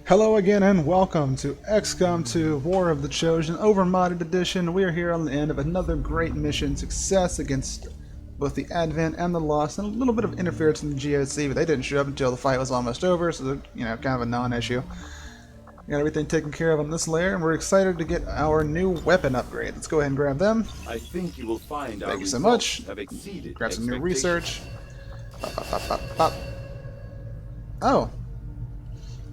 Hello again and welcome to Xcom 2 War of the Chosen Overmodded Edition. We are here on the end of another great mission success against both the Advent and the Lost, and a little bit of interference in the GOC, but they didn't show up until the fight was almost over, so they're, kind of a non-issue. We got everything taken care of on this layer, and we're excited to get our new weapon upgrade. Let's go ahead and grab them. I think you will find Thank you so much. Grab some new research. Pop, pop, pop, pop, pop. Oh.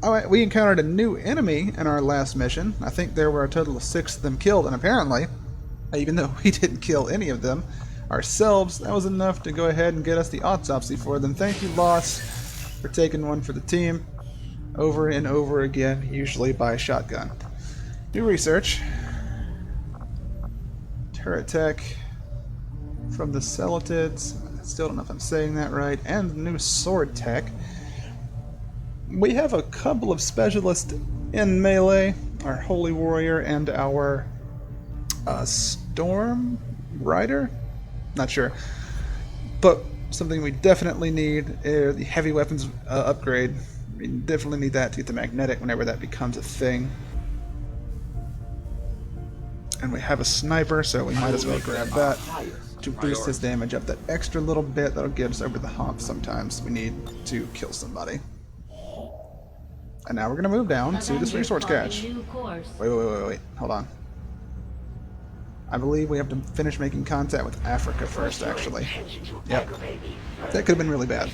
Alright, we encountered a new enemy in our last mission. I think there were a total of 6 of them killed, and apparently, even though we didn't kill any of them ourselves, that was enough to go ahead and get us the autopsy for them. Thank you, Lost, for taking one for the team over and over again, usually by shotgun. New research. Turret tech from the Celatids. Still don't know if I'm saying that right. And new sword tech. We have a couple of specialists in melee, our Holy Warrior and our Storm Rider? Not sure. But something we definitely need is the heavy weapons upgrade. We definitely need that to get the magnetic whenever that becomes a thing. And we have a sniper, so we might as well grab that to boost his damage up that extra little bit. That'll get us over the hump sometimes we need to kill somebody. And now we're going to move down to this resource cache. Wait. Hold on. I believe we have to finish making contact with Africa first, actually. Yep. That could have been really bad.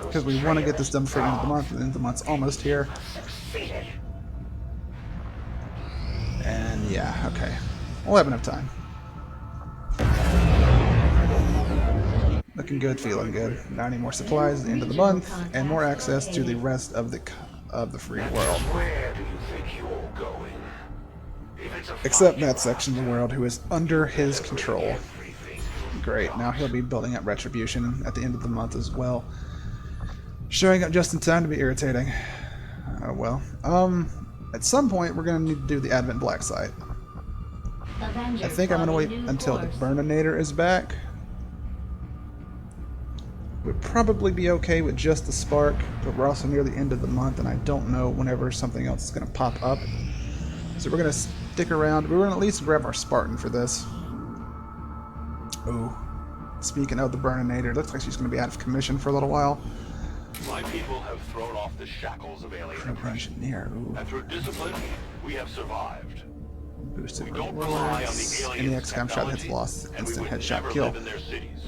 Because we want to get this done for the end of the month, and the month's almost here. And yeah, okay. We'll have enough time. Looking good, feeling good. Not any more supplies at the end of the month, and more access to the rest of the free world. Where do you think you're going? Except that section of the world who is under his control. Great, now he'll be building up retribution at the end of the month as well. Showing up just in time to be irritating. Oh well. At some point we're going to need to do the Advent Black site. I think I'm going to wait until the Burninator is back. We'd probably be okay with just the spark, but we're also near the end of the month, and I don't know whenever something else is going to pop up. So we're going to stick around. We're going to at least grab our Spartan for this. Ooh. Speaking of the Burninator, looks like she's going to be out of commission for a little while. My people have thrown off the shackles of alien oppression. Engineer. Ooh. And through discipline, we have survived. Boosted We don't rely on rewards. the Any aliens' Xcom shot hits technology, lost. and we Instant would headshot never kill. live in their cities.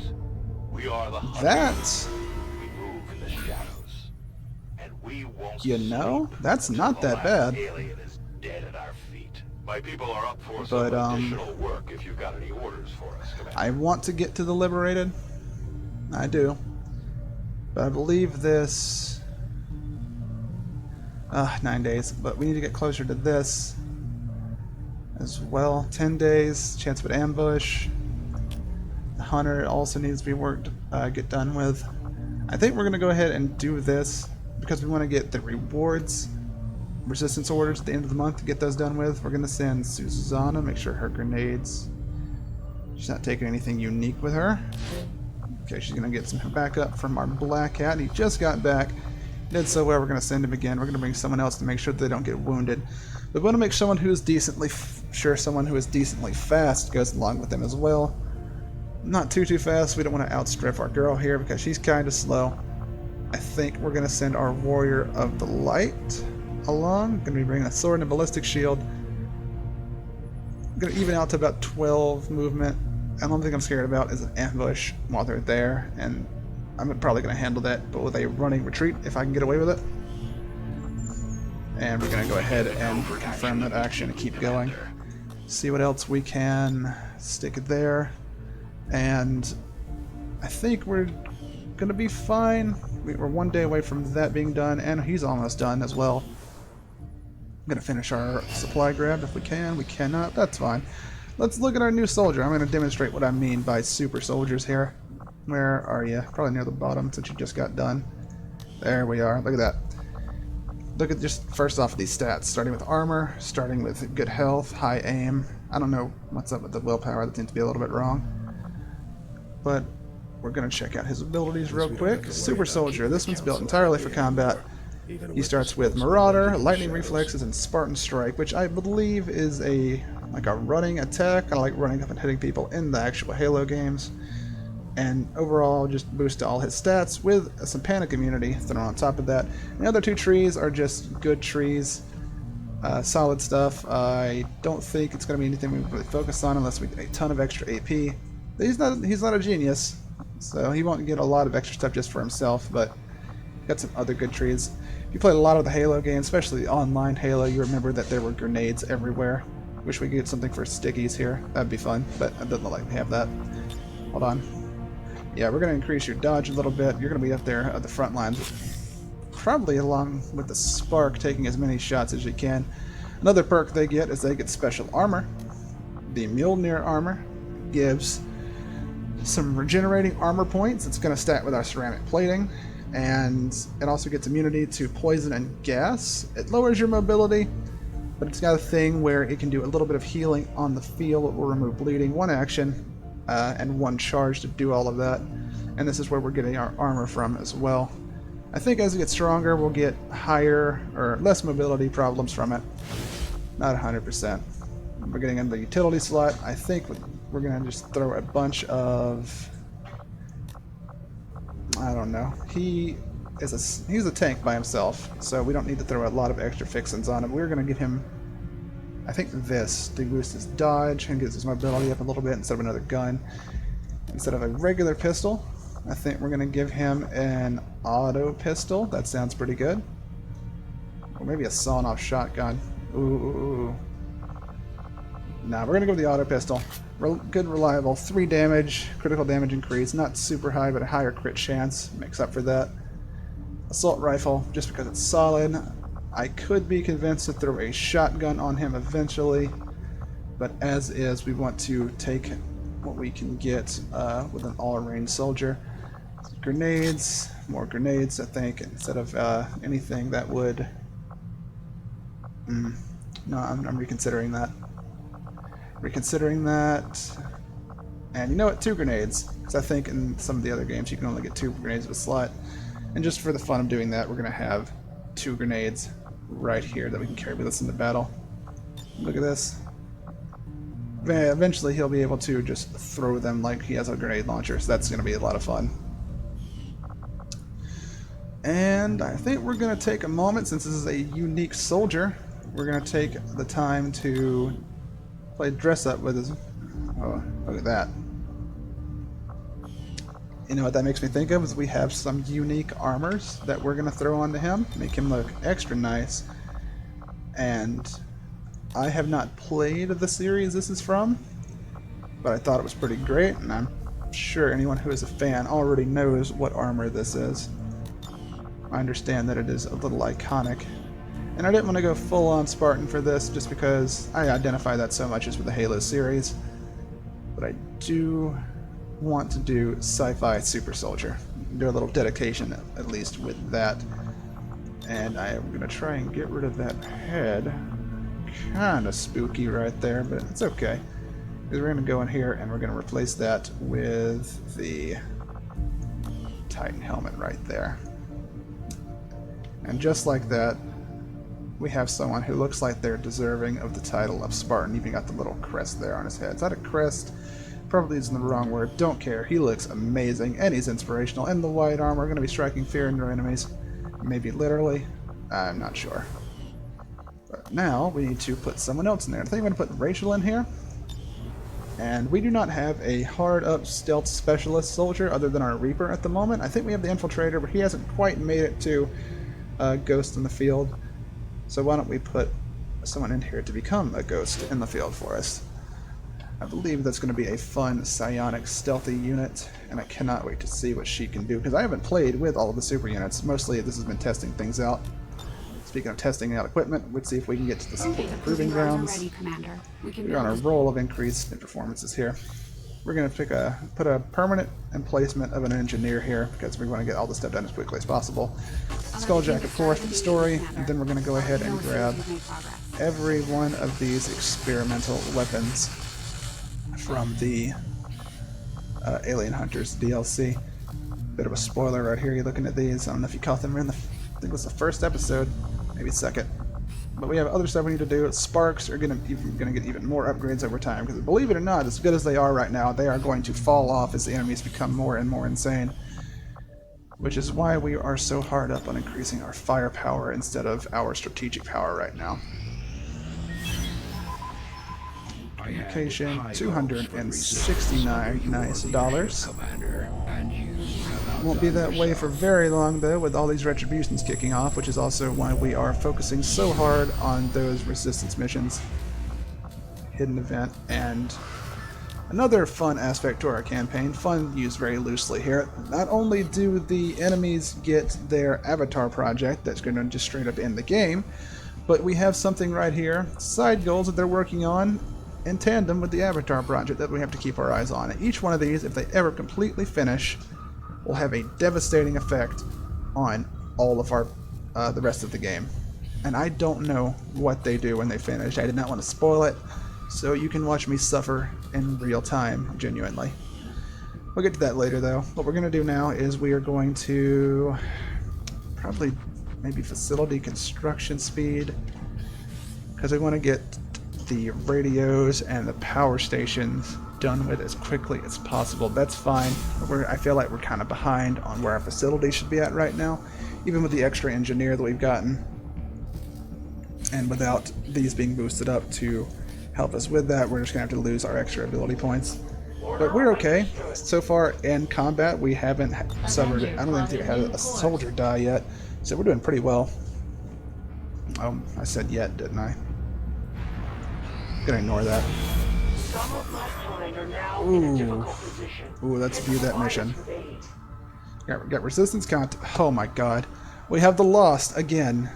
We are the hunters. That, We move in the shadows. And we won't you know, sleep that's until not the that last bad. alien is dead at our feet. My people are up for But, some additional work if you've got any orders for us, Commander. I want to get to the Liberated. I do. But I believe this... 9 days. But we need to get closer to this as well. 10 days. Chance of an ambush. The Hunter also needs to be worked, get done with. I think we're going to go ahead and do this because we want to get the rewards. Resistance orders at the end of the month to get those done with. We're going to send Susanna, make sure her grenades... She's not taking anything unique with her. Okay, she's going to get some backup from our Black Hat. He just got back. Did so well, we're going to send him again. We're going to bring someone else to make sure that they don't get wounded. We want to make someone who is decently someone who is decently fast goes along with them as well. Not too fast. We don't want to outstrip our girl here because she's kind of slow. I think we're going to send our Warrior of the Light along. Going to be bringing a sword and a ballistic shield. Going to even out to about 12 movement. The only thing I'm scared about is an ambush while they're there, and I'm probably going to handle that, but with a running retreat if I can get away with it. And we're going to go ahead and confirm that action and keep going. See what else we can stick there. And I think we're going to be fine. We're 1 day away from that being done, and he's almost done as well. I'm going to finish our supply grab if we can. We cannot. That's fine. Let's look at our new soldier. I'm going to demonstrate what I mean by super soldiers here. Where are you? Probably near the bottom since you just got done. There we are. Look at that. Look at just first off these stats. Starting with armor, starting with good health, high aim. I don't know what's up with the willpower. That seems to be a little bit wrong. But we're going to check out his abilities real quick. Super Soldier. This one's built entirely for combat. He starts with Marauder, Lightning Reflexes, and Spartan Strike, which I believe is a running attack, kind of like running up and hitting people in the actual Halo games. And overall, just boost all his stats with some Panic Immunity thrown on top of that. And the other two trees are just good trees, solid stuff. I don't think it's going to be anything we really focus on unless we get a ton of extra AP. He's not a genius, so he won't get a lot of extra stuff just for himself, but got some other good trees. If you played a lot of the Halo games, especially the online Halo, you remember that there were grenades everywhere. Wish we could get something for stickies here. That'd be fun, but it doesn't look like we have that. Hold on. Yeah, we're going to increase your dodge a little bit. You're going to be up there at the front lines, probably along with the Spark, taking as many shots as you can. Another perk they get is they get special armor. The Mjolnir armor gives some regenerating armor points. It's going to stack with our ceramic plating, and it also gets immunity to poison and gas. It lowers your mobility, but it's got a thing where it can do a little bit of healing on the field. It will remove bleeding, one action, and one charge to do all of that. And this is where we're getting our armor from as well. I think as it gets stronger, we'll get higher or less mobility problems from it. Not 100%. We're getting in the utility slot. I think we're going to just throw a bunch of... I don't know. He's a tank by himself, so we don't need to throw a lot of extra fixins on him. We're going to give him, I think, this to boost his dodge and gives his mobility up a little bit instead of another gun. Instead of a regular pistol, I think we're going to give him an auto pistol. That sounds pretty good. Or maybe a sawn-off shotgun. Ooh. Nah, we're going to go with the auto pistol. Good, reliable, 3 damage, critical damage increase. Not super high, but a higher crit chance makes up for that. Assault rifle, just because it's solid. I could be convinced to throw a shotgun on him eventually, but as is, we want to take what we can get with an all-range soldier. Grenades, more grenades, I think, instead of anything that would... No, I'm reconsidering that. And you know what? 2 grenades, because I think in some of the other games you can only get 2 grenades of a slot. And just for the fun of doing that, we're going to have 2 grenades right here that we can carry with us into battle. Look at this. Eventually he'll be able to just throw them like he has a grenade launcher, so that's going to be a lot of fun. And I think we're going to take a moment, since this is a unique soldier, we're going to take the time to play dress up with his... Oh, look at that. You know what that makes me think of is we have some unique armors that we're going to throw onto him, make him look extra nice. And I have not played the series this is from, but I thought it was pretty great, and I'm sure anyone who is a fan already knows what armor this is. I understand that it is a little iconic. And I didn't want to go full-on Spartan for this just because I identify that so much as with the Halo series. But I do want to do Sci-Fi Super Soldier. Do a little dedication at least with that. And I am going to try and get rid of that head. Kind of spooky right there, but it's okay. Because we're going to go in here and we're going to replace that with the Titan helmet right there. And just like that, we have someone who looks like they're deserving of the title of Spartan. Even got the little crest there on his head. Is that a crest? Probably isn't the wrong word. Don't care. He looks amazing, and he's inspirational. And the white armor, going to be striking fear into our enemies. Maybe literally. I'm not sure. But now we need to put someone else in there. I think I'm going to put Rachel in here. And we do not have a hard-up stealth specialist soldier other than our Reaper at the moment. I think we have the Infiltrator, but he hasn't quite made it to Ghost in the field. So why don't we put someone in here to become a Ghost in the field for us. I believe that's going to be a fun psionic stealthy unit, and I cannot wait to see what she can do, because I haven't played with all of the super units. Mostly this has been testing things out. Speaking of testing out equipment, let's see if we can get to the support proving grounds. We're on a roll of increased performances here. We're going to put a permanent emplacement of an engineer here, because we want to get all this stuff done as quickly as possible. Skulljack, of course, for the story, and then we're going to go ahead and grab every one of these experimental weapons from the Alien Hunters DLC. Bit of a spoiler right here. You're looking at these. I don't know if you caught them in the think it was the first episode, maybe second. But we have other stuff we need to do. Sparks are gonna get even more upgrades over time, because believe it or not, as good as they are right now, they are going to fall off as the enemies become more and more insane. Which is why we are so hard up on increasing our firepower instead of our strategic power right now. Communication, $269 nice dollars. Won't be that way for very long though, with all these retributions kicking off, which is also why we are focusing so hard on those resistance missions. Hidden event, and another fun aspect to our campaign, fun used very loosely here. Not only do the enemies get their avatar project that's going to just straight up end the game, but we have something right here, side goals that they're working on in tandem with the avatar project that we have to keep our eyes on. And each one of these, if they ever completely finish, will have a devastating effect on all of our the rest of the game. And I don't know what they do when they finish. I did not want to spoil it, so you can watch me suffer in real time, genuinely. We'll get to that later though. What we're going to do now is we are going to probably maybe facility construction speed, because we want to get the radios and the power stations done with as quickly as possible. That's fine. I feel like we're kind of behind on where our facility should be at right now, even with the extra engineer that we've gotten. And without these being boosted up to help us with that, we're just going to have to lose our extra ability points. But we're okay. So far in combat, we haven't suffered, I don't think we had a soldier die yet, so we're doing pretty well. I said yet, didn't I? I'm gonna ignore that. Ooh, let's view that mission. Got resistance count. Oh my god. We have the Lost again.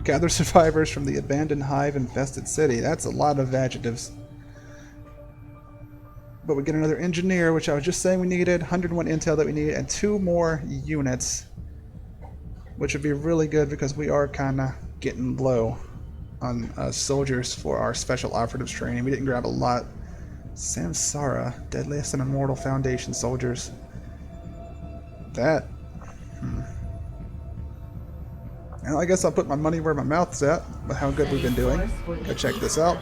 Gather survivors from the abandoned hive-infested city. That's a lot of adjectives. But we get another engineer, which I was just saying we needed. 101 intel that we need, and 2 more units. Which would be really good because we are kind of getting low on soldiers for our special operatives training. We didn't grab a lot. Samsara, deadliest and immortal Foundation soldiers. That. And I guess I'll put my money where my mouth's at with how good we've been doing. Go check this out.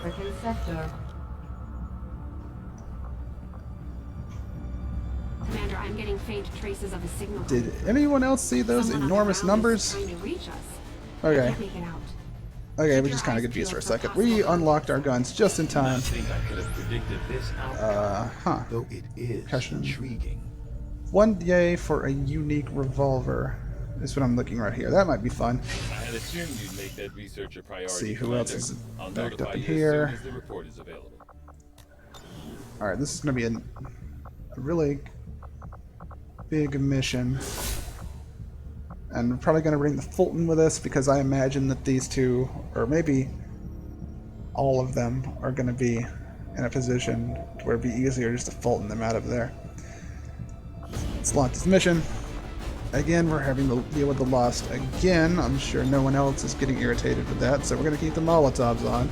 Commander, I'm getting faint traces of a signal. Did anyone else see those enormous numbers? Okay. Okay, we just kind of confused for a second. We unlocked our guns just in time. Though it is intriguing. 1 day for a unique revolver. Is what I'm looking right here. That might be fun. I had assumed you'd make that research a priority. See who else is I'll backed up notify in you here. as soon as the report is available. Alright, this is going to be a really big mission. And we're probably going to bring the Fulton with us, because I imagine that these two, or maybe all of them, are going to be in a position where it'd be easier just to Fulton them out of there. Let's launch this mission. Again, we're having to deal with the Lost again. I'm sure no one else is getting irritated with that, so we're going to keep the Molotovs on.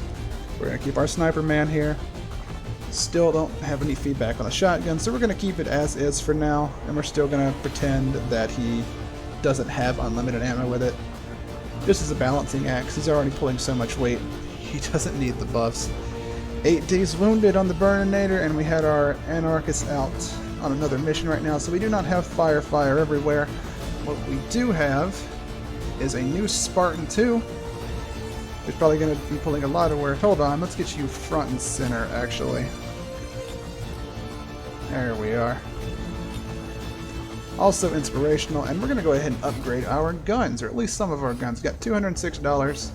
We're going to keep our sniper man here. Still don't have any feedback on the shotgun, so we're going to keep it as is for now, and we're still going to pretend that he doesn't have unlimited ammo with it. Just as a balancing act, 'cause he's already pulling so much weight. He doesn't need the buffs. 8 days wounded on the Burninator, and we had our Anarchist out on another mission right now, so we do not have fire everywhere. What we do have is a new Spartan 2. He's probably going to be pulling a lot of work. Hold on, let's get you front and center, actually. There we are. Also inspirational, and we're going to go ahead and upgrade our guns, or at least some of our guns. Got $206.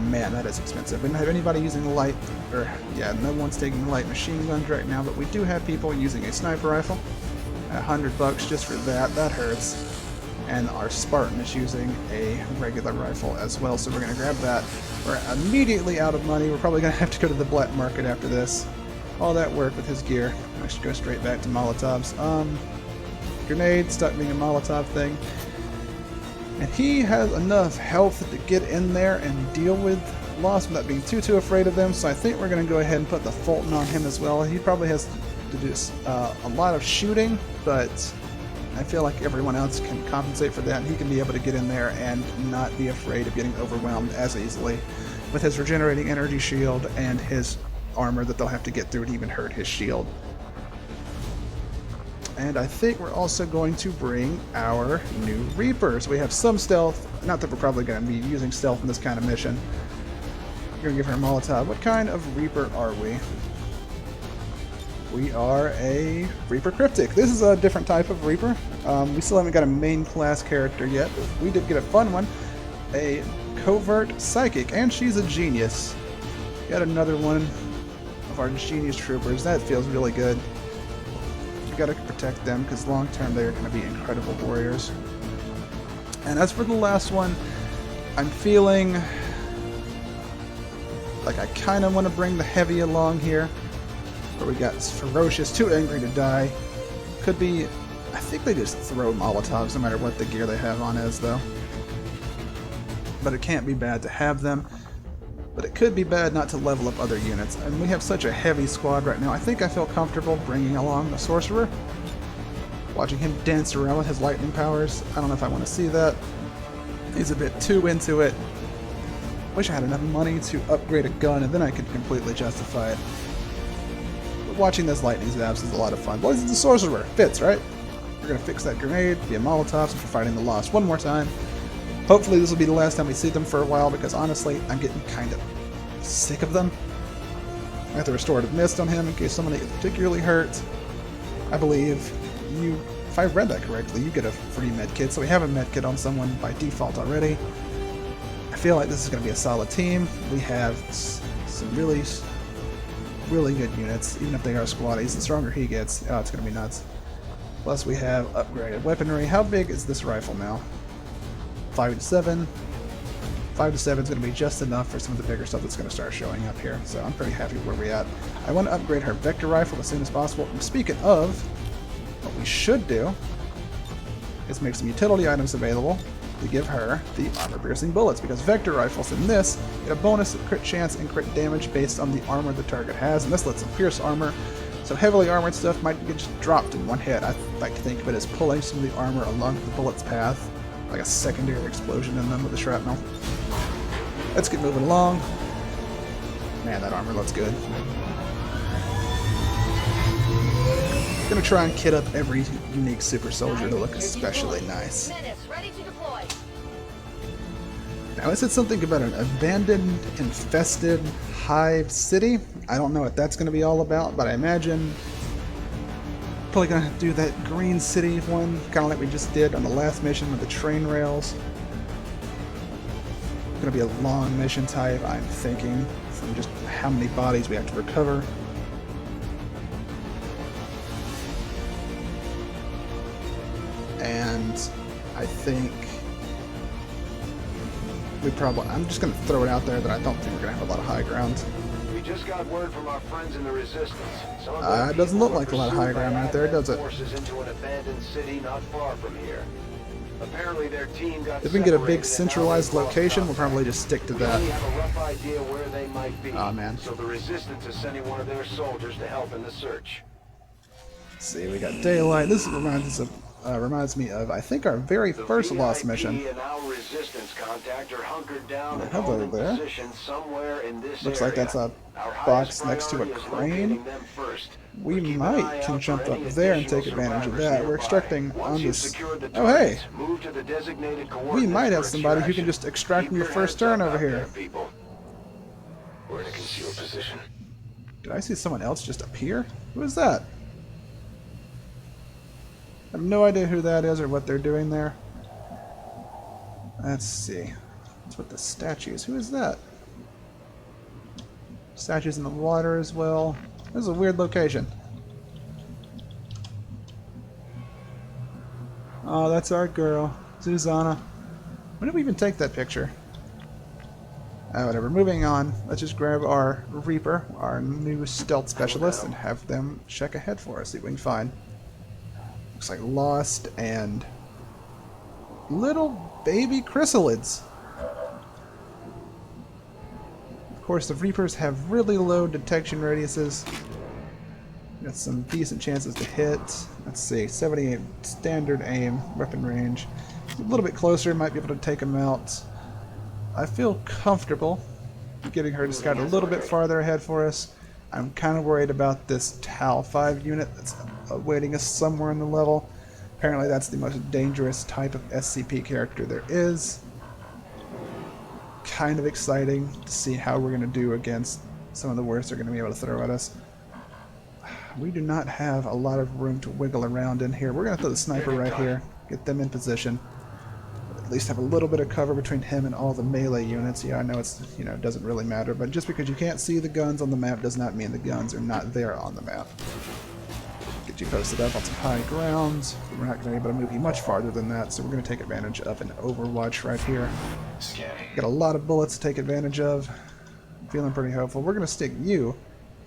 Man, that is expensive. We don't have anybody using light, or yeah, no one's taking light machine guns right now, but we do have people using a sniper rifle. $100 just for that. That hurts. And our Spartan is using a regular rifle as well, so we're going to grab that. We're immediately out of money. We're probably going to have to go to the black market after this. All that work with his gear. I should go straight back to Molotovs. Grenade, stuck being a Molotov thing. And he has enough health to get in there and deal with Lost without being too afraid of them, so I think we're going to go ahead and put the Fulton on him as well. He probably has to do a lot of shooting, but I feel like everyone else can compensate for that, and he can be able to get in there and not be afraid of getting overwhelmed as easily with his regenerating energy shield and his armor that they'll have to get through to even hurt his shield. And I think we're also going to bring our new Reapers. We have some stealth, not that we're probably going to be using stealth in this kind of mission. We're going to give her a Molotov. What kind of Reaper are we? We are a Reaper Cryptic. This is a different type of Reaper. We still haven't got a main class character yet, but we did get a fun one. A Covert Psychic, and she's a genius. Got another one of our genius troopers. That feels really good. We gotta protect them, because long term they are going to be incredible warriors. And as for the last one, I'm feeling like I kind of want to bring the heavy along here. Where we got ferocious, too angry to die. Could be, I think they just throw Molotovs no matter what the gear they have on is, though. But it can't be bad to have them. But it could be bad not to level up other units. And we have such a heavy squad right now. I think I feel comfortable bringing along the Sorcerer. Watching him dance around with his lightning powers. I don't know if I want to see that. He's a bit too into it. Wish I had enough money to upgrade a gun, and then I could completely justify it. Watching those lightning zaps is a lot of fun. Boys, it's a Sorcerer. Fits, right? We're going to fix that grenade, be a Molotov for fighting the Lost one more time. Hopefully this will be the last time we see them for a while, because honestly, I'm getting kind of sick of them. I got the Restorative Mist on him in case somebody gets particularly hurt. I believe you, if I read that correctly, you get a free medkit, so we have a medkit on someone by default already. I feel like this is going to be a solid team. We have some really good units, even if they are squaddies. The stronger he gets, oh, it's going to be nuts. Plus we have upgraded weaponry. How big is this rifle now? 5 to 7. 5 to 7 is going to be just enough for some of the bigger stuff that's going to start showing up here. So I'm pretty happy where we're at. I want to upgrade her Vector Rifle as soon as possible. And speaking of, what we should do is make some utility items available to give her the armor-piercing bullets, because Vector Rifles in this get a bonus of crit chance and crit damage based on the armor the target has, and this lets them pierce armor. So heavily armored stuff might get just dropped in one hit. I like to think of it as pulling some of the armor along the bullet's path, like a secondary explosion in them with the shrapnel. Let's get moving along. Man, that armor looks good. Gonna try and kit up every unique super soldier to look especially nice. Now, I said something about an abandoned, infested hive city. I don't know what that's going to be all about, but I imagine probably going to do that green city one, kind of like we just did on the last mission with the train rails. Going to be a long mission type, I'm thinking, from just how many bodies we have to recover. And I think we probably, I'm just going to throw it out there that I don't think we're going to have a lot of high ground. We just got word from our friends in the Resistance. It doesn't look like a lot of high ground right there, does it? Forces into an abandoned city not far from here. Apparently their team got if we can get a big centralized location, we'll probably just stick to that. We have a rough idea where they might be. Oh man. So the Resistance is sending one of their soldiers to help in the search. Let's see, we got daylight. This reminds me of, I think, our very first Lost mission. And our Resistance contact are hunkered down and hello holding there. position somewhere in this Looks area. like that's a Our box highest next to a priority is crane. locating them first. We But keep an might eye can out jump for up any there and additional take advantage of survivors that. We're nearby. extracting Once on you've this. secured the Oh hey, targets, move to the designated we coordinates might have for somebody who can extraction. just extract Keep from your your first heads turn up over out here. there, people. We're in a concealed position. Did I see someone else just appear? Who is that? I have no idea who that is or what they're doing there. Let's see. What's with the statues? Who is that? Statues in the water as well. This is a weird location. Oh, that's our girl, Susanna. When did we even take that picture? Whatever, moving on. Let's just grab our Reaper, our new stealth specialist, and have them check ahead for us, see what we can find. Looks like Lost and little baby chrysalids. Of course, the Reapers have really low detection radiuses. Got some decent chances to hit. Let's see, 78 standard aim, weapon range. A little bit closer, might be able to take him out. I feel comfortable getting her to scout a little bit farther ahead for us. I'm kind of worried about this Tau 5 unit that's awaiting us somewhere in the level. Apparently that's the most dangerous type of SCP character there is. Kind of exciting to see how we're going to do against some of the worst they're going to be able to throw at us. We do not have a lot of room to wiggle around in here. We're going to throw the sniper right here, get them in position. At least have a little bit of cover between him and all the melee units. Yeah, I know it's, you know, it doesn't really matter, but just because you can't see the guns on the map does not mean the guns are not there on the map. Get you posted up on some high ground. We're not going to be able to move you much farther than that, so we're going to take advantage of an overwatch right here. Got a lot of bullets to take advantage of. I'm feeling pretty hopeful. We're going to stick you,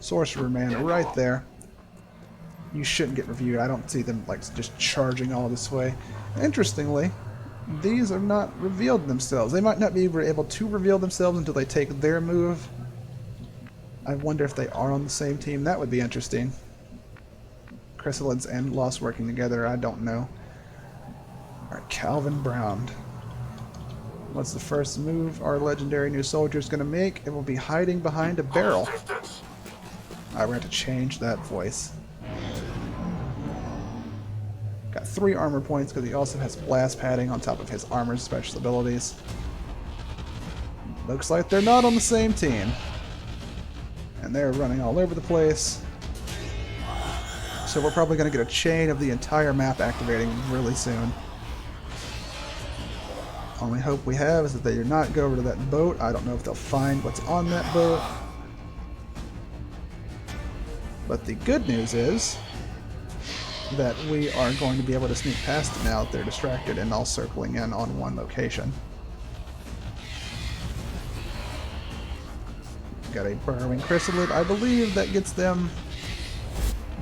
Sorcerer Man, right there. You shouldn't get reviewed. I don't see them like just charging all this way. Interestingly, these are not revealed themselves. They might not be able to reveal themselves until they take their move. I wonder if they are on the same team. That would be interesting. Chrysalids and Lost working together, I don't know. Alright, Calvin Brown. What's the first move our legendary new soldier is going to make? It will be hiding behind a barrel. Alright, we're going to have to change that voice. Got 3 armor points because he also has blast padding on top of his armor's special abilities. Looks like they're not on the same team. And they're running all over the place. So we're probably going to get a chain of the entire map activating really soon. Only hope we have is that they do not go over to that boat. I don't know if they'll find what's on that boat. But the good news is that we are going to be able to sneak past them now that they're distracted and all circling in on one location. Got a burrowing chrysalid. I believe that gets them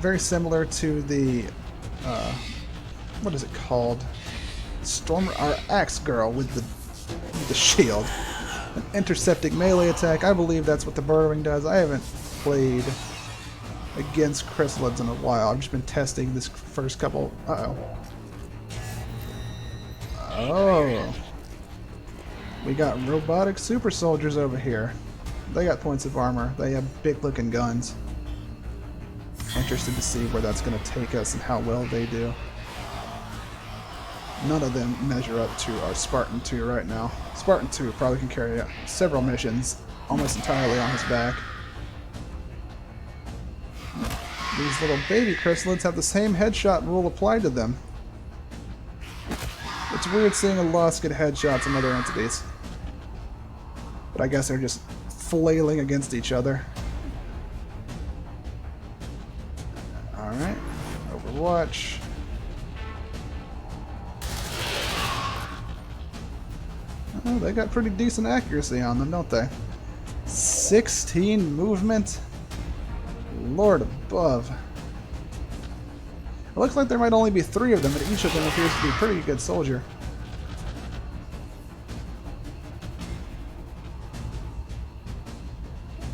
very similar to the what is it called? Storm or Axe Girl with the shield. An intercepting melee attack. I believe that's what the burrowing does. I haven't played against chrysalids in a while. I've just been testing this first couple. Oh. We got robotic super soldiers over here. They got points of armor. They have big looking guns. Interested to see where that's going to take us and how well they do. None of them measure up to our Spartan 2 right now. Spartan 2 probably can carry out several missions almost entirely on his back. These little baby chrysalids have the same headshot rule applied to them. It's weird seeing a Lost get headshots on other entities. But I guess they're just flailing against each other. Alright, Overwatch. Oh, they got pretty decent accuracy on them, don't they? 16 movement? Lord above. It looks like there might only be 3 of them, but each of them appears to be a pretty good soldier.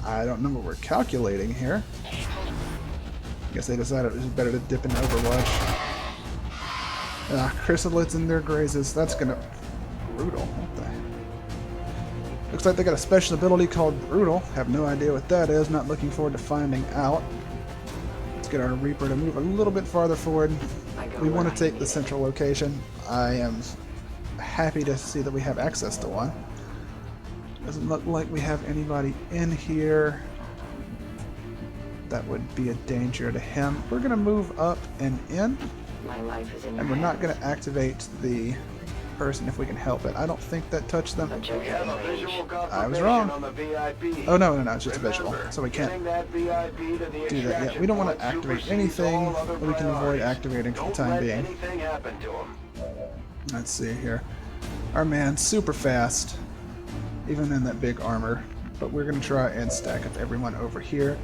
I don't know what we're calculating here. I guess they decided it was better to dip into Overwatch. Chrysalids and their grazes. That's gonna... Brutal. What the... Looks like they got a special ability called Brutal. Have no idea what that is. Not looking forward to finding out. Let's get our Reaper to move a little bit farther forward. We want to take the central location. I am happy to see that we have access to one. Doesn't look like we have anybody in here. That would be a danger to him. We're going to move up and in. And we're not going to activate the person if we can help it. I don't think that touched them. I was wrong. Oh, no, it's just a visual. So we can't do that yet. We don't want to activate anything that we can avoid activating for the time being. Let's see here. Our man's super fast, even in that big armor. But we're going to try and stack up everyone over here.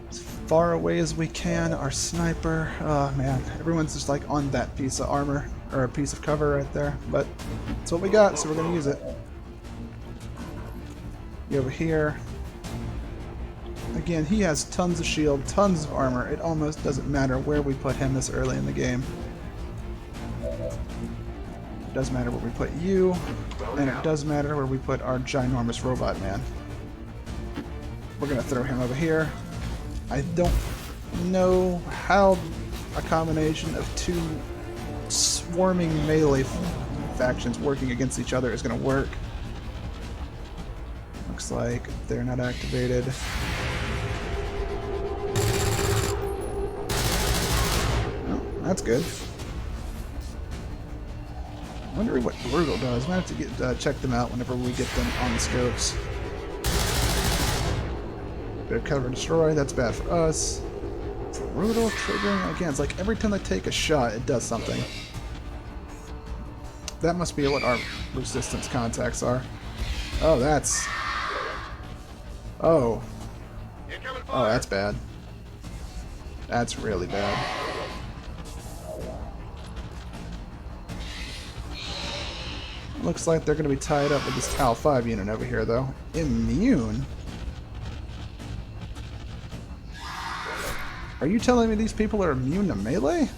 As far away as we can. Our sniper. Oh, man. Everyone's just like on that piece of armor. Or a piece of cover right there, but it's what we got, so we're going to use it. You over here. Again, he has tons of shield, tons of armor. It almost doesn't matter where we put him this early in the game. It does matter where we put you, and it does matter where we put our ginormous robot man. We're gonna throw him over here. I don't know how a combination of two swarming melee factions working against each other is gonna work. Looks like they're not activated. Oh, that's good. I wonder what Brutal does. Might have to get check them out whenever we get them on the scopes. Bit of cover and destroy. That's bad for us. Brutal triggering again. It's like every time they take a shot, it does something. That must be what our resistance contacts are. Oh, that's. Oh. Oh, that's bad. That's really bad. Looks like they're going to be tied up with this Tal 5 unit over here, though. Immune? Are you telling me these people are immune to melee?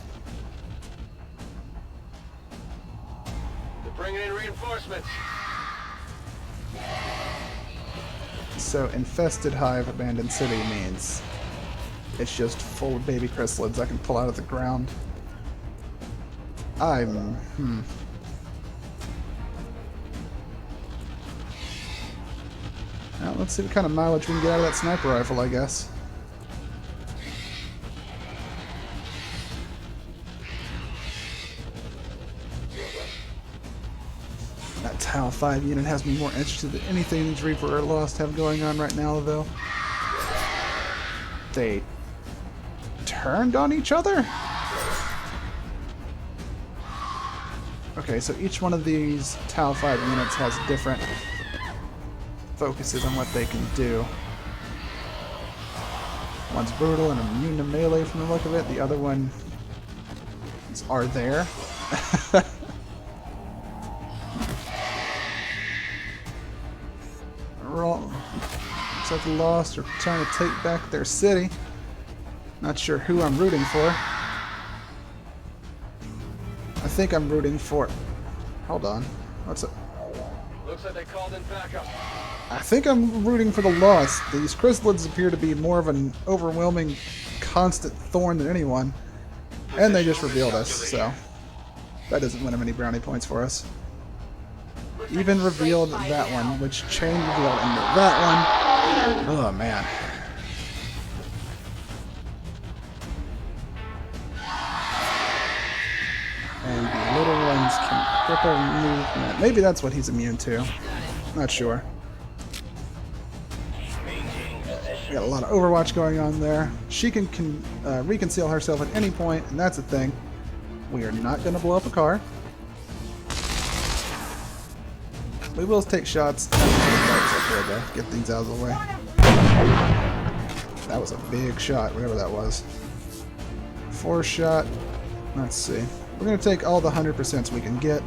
They're bringing in reinforcements. So, infested hive, abandoned city means it's just full of baby chrysalids I can pull out of the ground. Well, let's see what kind of mileage we can get out of that sniper rifle, I guess. That Tal 5 unit has me more interested than anything these Reaper or Lost have going on right now, though. They turned on each other? Okay, so each one of these Tal 5 units has different focuses on what they can do. One's brutal and immune to melee from the look of it. The other one are there. Looks like the Lost are trying to take back their city. Not sure who I'm rooting for. I think I'm rooting for. Hold on. What's it? Looks like they called in backup. I think I'm rooting for the Lost. These chrysalids appear to be more of an overwhelming, constant thorn than anyone. And they just revealed us, so that doesn't win them any brownie points for us. Even revealed that one, which chain revealed into that one. Oh, man. And the little ones can cripple movement. Maybe that's what he's immune to. Not sure. We got a lot of Overwatch going on there. She can reconceal herself at any point, and that's the thing. We are not going to blow up a car. We will take shots. Get things out of the way. That was a big shot, whatever that was. 4 shot. Let's see. We're going to take all the 100% we can get.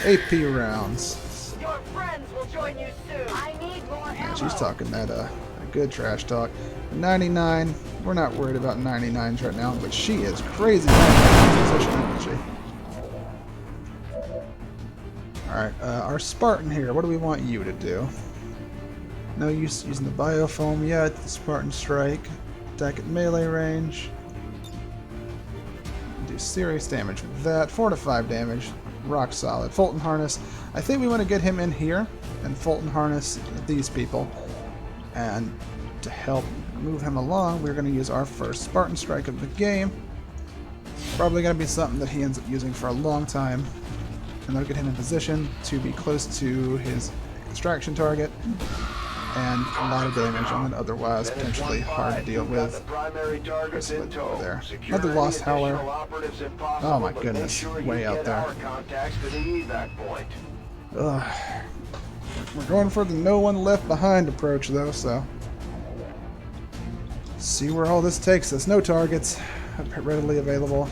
AP rounds. Your friends will join you soon. I need more ammo. Man, she's talking that a good trash talk. 99. We're not worried about 99s right now, but she is crazy. Isn't she? Alright, our Spartan here, what do we want you to do? No use using the biofoam yet. The Spartan Strike. Attack at melee range. Do serious damage with that. 4 to 5 damage. Rock solid. Fulton Harness. I think we want to get him in here and Fulton Harness these people. And to help move him along, we're going to use our first Spartan Strike of the game. Probably going to be something that he ends up using for a long time. And that'll get him in position to be close to his extraction target. And a lot of damage on an otherwise potentially hard to deal with. Over there. Another Lost Howler. Oh my goodness, way out there. Ugh. We're going for the no one left behind approach though, so. See where all this takes us. No targets readily available.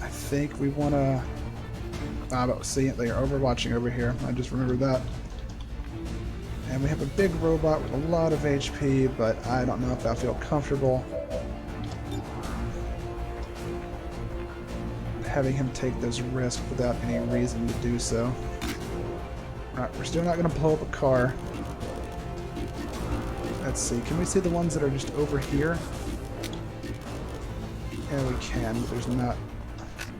I think we want to But see, they are overwatching over here. I just remembered that. And we have a big robot with a lot of HP, but I don't know if I feel comfortable having him take those risks without any reason to do so. Alright, we're still not going to blow up a car. Let's see, can we see the ones that are just over here? Yeah, we can, but there's not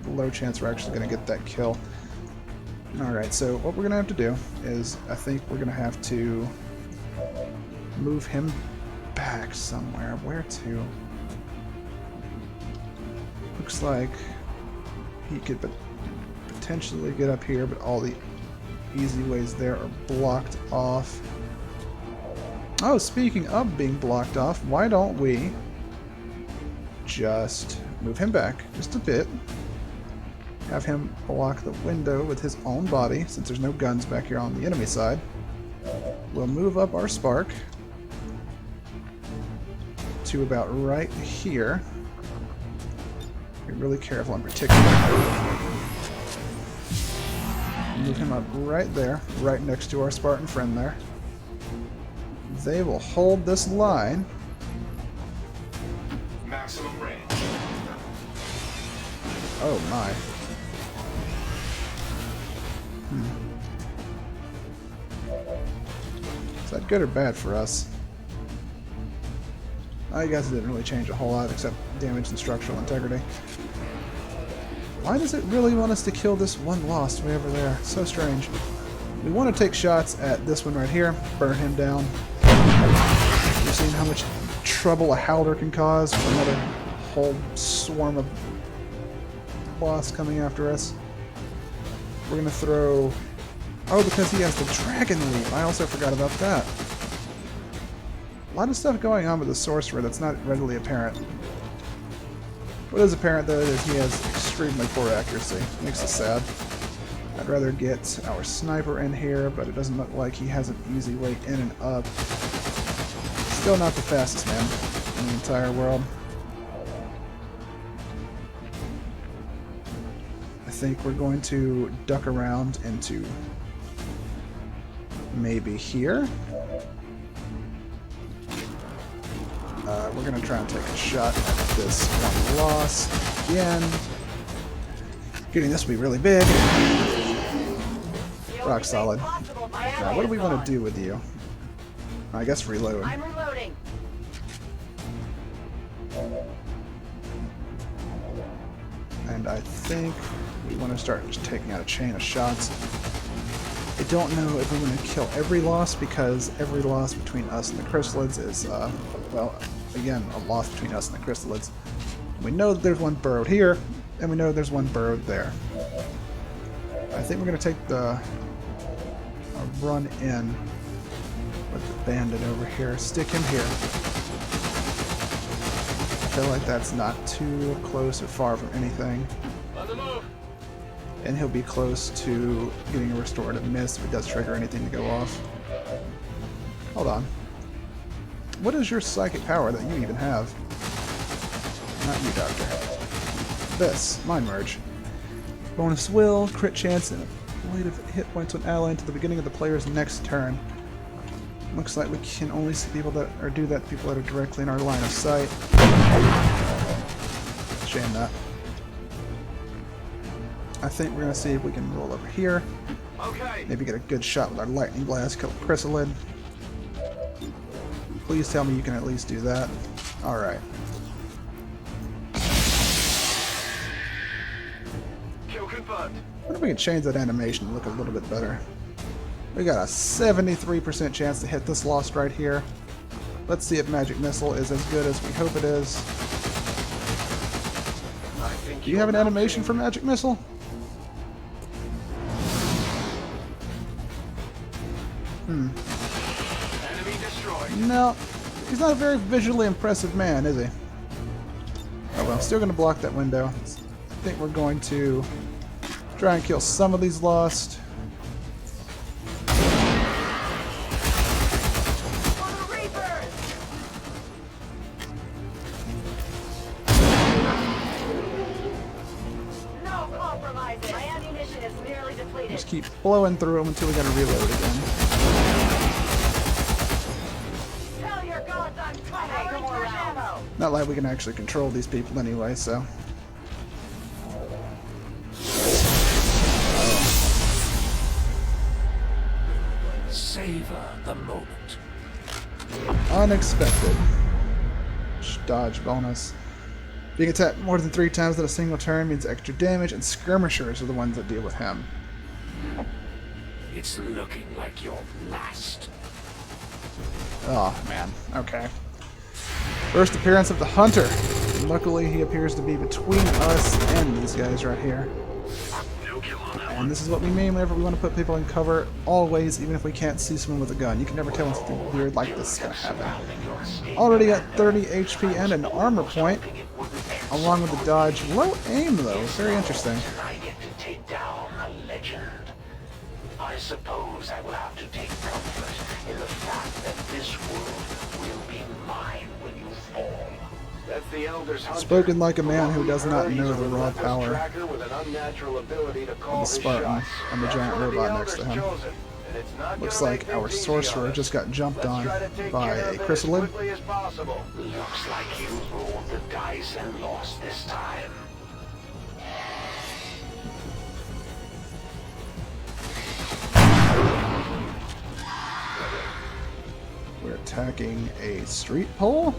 a low chance we're actually going to get that kill. Alright, so what we're going to have to do is, I think we're going to have to move him back somewhere. Where to? Looks like he could potentially get up here, but all the easy ways there are blocked off. Oh, speaking of being blocked off, why don't we just move him back just a bit. Have him block the window with his own body, since there's no guns back here on the enemy side. We'll move up our spark to about right here. Be really careful in particular. Move him up right there, right next to our Spartan friend there. They will hold this line. Maximum range. Oh my. Is that good or bad for us? I guess it didn't really change a whole lot except damage and structural integrity. Why does it really want us to kill this one Lost way over there? So strange. We want to take shots at this one right here, burn him down. You've seen how much trouble a Howler can cause for another whole swarm of Lost coming after us. We're going to throw... Oh, because he has the Dragon Leap. I also forgot about that. A lot of stuff going on with the Sorcerer that's not readily apparent. What is apparent, though, is he has extremely poor accuracy. Makes us sad. I'd rather get our Sniper in here, but it doesn't look like he has an easy way in and up. Still not the fastest man in the entire world. I think we're going to duck around into maybe here. We're going to try and take a shot at this one Lost again. Getting this will be really big. Rock solid. Now, what do we want to do with you? I guess reload. I'm reloading. And I think we want to start just taking out a chain of shots. I don't know if we're going to kill every Lost, because every Lost between us and the Chrysalids is, well, again, a loss between us and the Chrysalids. We know that there's one burrowed here, and we know there's one burrowed there. I think we're going to take the run in with the bandit over here. Stick him here. I feel like that's not too close or far from anything. And he'll be close to getting a restorative miss if it does trigger anything to go off. Hold on. What is your psychic power that you even have? Not you, Doctor. This. Mind Merge. Bonus will, crit chance, and avoid hit points on ally until the beginning of the player's next turn. Looks like we can only see people that, or do that to people that are directly in our line of sight. Shame that. I think we're going to see if we can roll over here. Okay. Maybe get a good shot with our lightning blast, kill a Chrysalid. Please tell me you can at least do that. Alright. Kill confirmed. I wonder if we can change that animation to look a little bit better. We got a 73% chance to hit this Lost right here. Let's see if Magic Missile is as good as we hope it is. Do you have an animation for Magic Missile? Enemy destroyed. No. He's not a very visually impressive man, is he? Oh well, still going to block that window. I think we're going to try and kill some of these Lost. No compromising. My ammunition is nearly keep blowing through them until we gotta reload again. Tell your gods I'm coming. No more ammo. Not like we can actually control these people anyway, so. Savor the moment. Unexpected. Dodge bonus. Being attacked more than 3 times in a single turn means extra damage, and skirmishers are the ones that deal with him. It's looking like your last. Oh, man. Okay. First appearance of the Hunter. Luckily, he appears to be between us and these guys right here. And this is what we mean whenever we want to put people in cover, always, even if we can't see someone with a gun. You can never tell when something weird like this is going to happen. Already got 30 HP and an armor point, along with the dodge. Low aim, though. Very interesting. I get to take down a legend. I suppose I will have to take comfort in the fact that this world will be mine when you fall. That's the Elder's Hunter. Spoken like a man who does not know the raw power With an unnatural ability to call of the Spartan and the giant robot next to him. Looks like our sorcerer just got jumped on by a chrysalid. Looks like you rolled the dice and lost this time. We're attacking a street pole?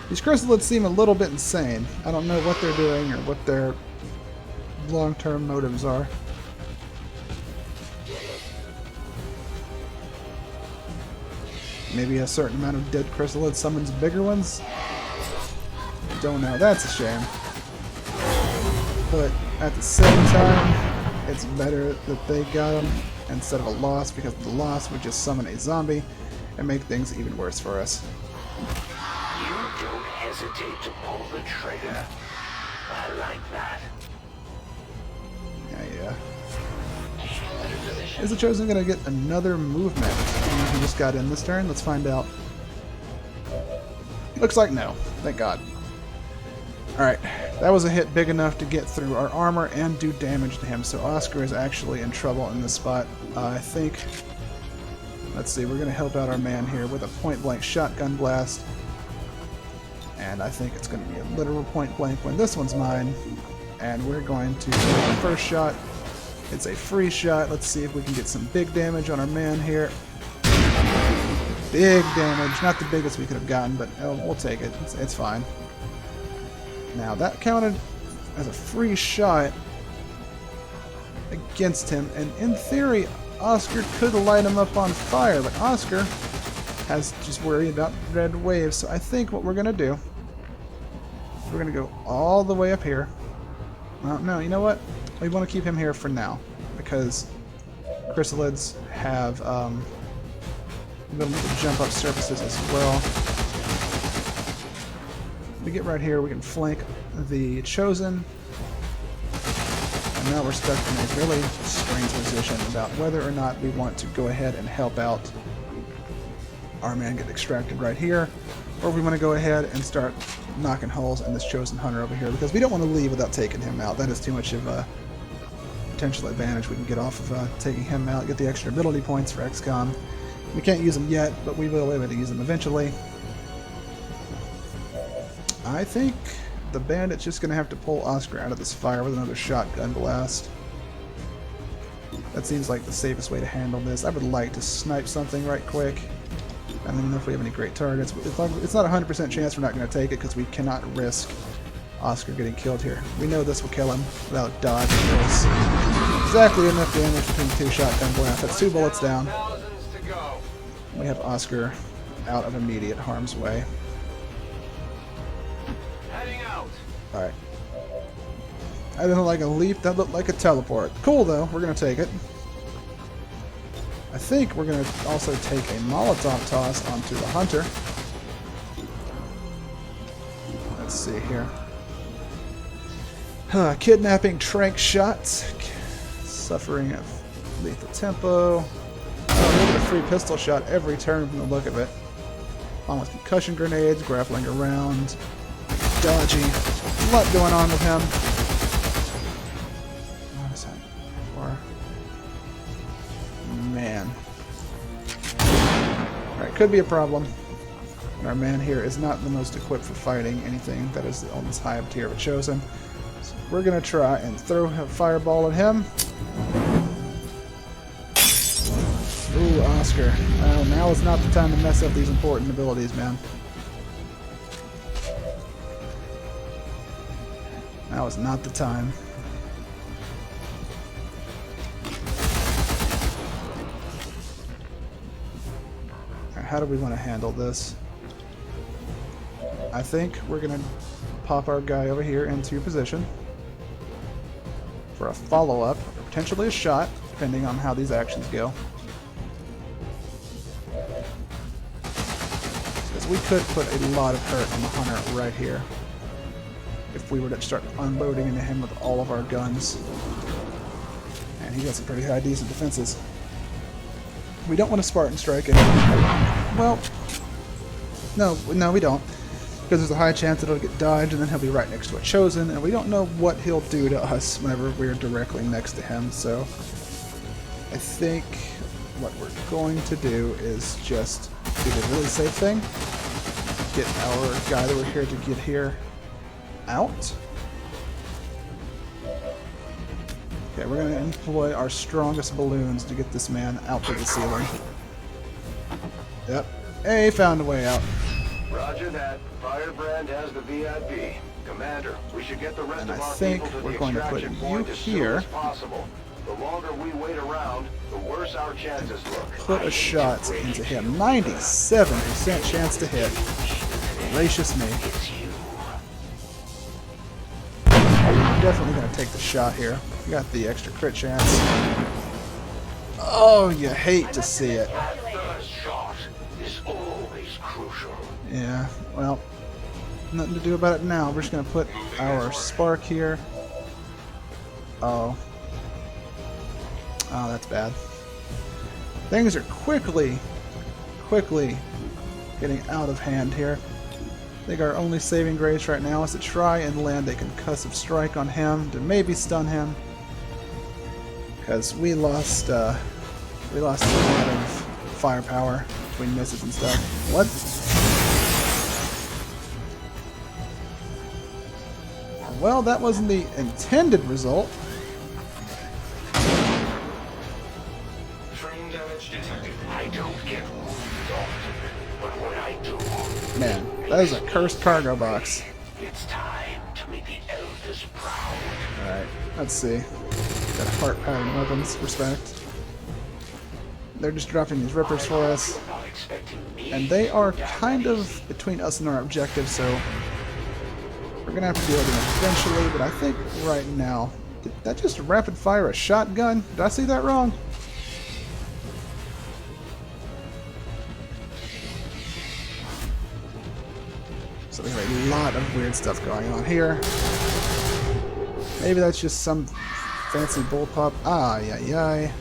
These chrysalids seem a little bit insane. I don't know what they're doing or what their long-term motives are. Maybe a certain amount of dead chrysalids summons bigger ones? Don't know. That's a shame. But at the same time, it's better that they got them instead of a loss, because the loss would just summon a zombie and make things even worse for us. You don't hesitate to pull the trigger. I like that. Yeah. Is the Chosen gonna get another movement? He just got in this turn. Let's find out. Looks like no. Thank God. Alright, that was a hit big enough to get through our armor and do damage to him, so Oscar is actually in trouble in this spot. I think... Let's see, we're going to help out our man here with a point-blank shotgun blast. And I think it's going to be a literal point-blank when this one's mine. And we're going to take the first shot. It's a free shot. Let's see if we can get some big damage on our man here. Big damage. Not the biggest we could have gotten, but we'll take it. It's fine. Now, that counted as a free shot against him. And in theory, Oscar could light him up on fire, but Oscar has just worried about red waves. So I think what we're going to do, we're going to go all the way up here. Well, no, you know what? We want to keep him here for now, because chrysalids have ability to jump up surfaces as well. We get right here, we can flank the Chosen. And now we're stuck in a really strange position about whether or not we want to go ahead and help out our man get extracted right here, or if we want to go ahead and start knocking holes in this Chosen Hunter over here, because we don't want to leave without taking him out. That is too much of a potential advantage we can get off of taking him out, get the extra ability points for Xcom. We can't use them yet, but we will be able to use them eventually. I think the bandit's just going to have to pull Oscar out of this fire with another shotgun blast. That seems like the safest way to handle this. I would like to snipe something right quick. I don't even know if we have any great targets. But it's not a 100% chance we're not going to take it, because we cannot risk Oscar getting killed here. We know this will kill him without dodge. There's exactly enough damage between 2 shotgun blasts. That's 2 bullets down. We have Oscar out of immediate harm's way. Alright. I didn't like a leap, that looked like a teleport. Cool though, we're gonna take it. I think we're gonna also take a Molotov toss onto the Hunter. Let's see here. Kidnapping trank shots. Suffering of lethal tempo. We'll get a free pistol shot every turn from the look of it. Almost concussion grenades, grappling around. Dodgy. A lot going on with him. What is happening? man. Alright, could be a problem. Our man here is not the most equipped for fighting anything that is on this high up tier of a chosen. So we're gonna try and throw a fireball at him. Ooh, Oscar. Well, now is not the time to mess up these important abilities, man. Now is not the time. Alright, how do we want to handle this? I think we're gonna pop our guy over here into position for a follow-up, or potentially a shot, depending on how these actions go. Because we could put a lot of hurt on the hunter right here if we were to start unloading into him with all of our guns. And he got some pretty high decent defenses. We don't want to Spartan strike him. Well, no, we don't. Because there's a high chance that it'll get dodged and then he'll be right next to a chosen, and we don't know what he'll do to us whenever we're directly next to him. So I think what we're going to do is just do the really safe thing. Get our guy that we're here to get here out. Okay, we're going to employ our strongest balloons to get this man out to the ceiling. Yep. Hey, found a way out. Roger that. Firebrand has the VIP. Commander, we should get the rest And of I our think people to we're the going to put extraction you point as soon here. as possible. The longer we wait around, the worse our chances look. Put a shot into him. 97% chance to hit. Gracious me. I'm definitely going to take the shot here. We got the extra crit chance. Oh, you hate to see it. First shot is always crucial. Yeah, well, nothing to do about it now. We're just going to put our spark here. Oh. Oh, that's bad. Things are quickly getting out of hand here. I think our only saving grace right now is to try and land a concussive strike on him to maybe stun him. Because we lost a lot of firepower between misses and stuff. What? Well, that wasn't the intended result. Train damage detected. I don't get wounded often, but when I do, Man, that is a cursed cargo box. it's time to make the elders proud. Alright, let's see. Got heart pattern weapons, respect. They're just dropping these rippers for us. Not expecting me. And they are kind of between us and our objective, so we're gonna have to deal with them eventually, but I think right now, did that just rapid fire a shotgun? Did I see that wrong? So we have a lot of weird stuff going on here. Maybe that's just some fancy bullpup. Ah, yeah.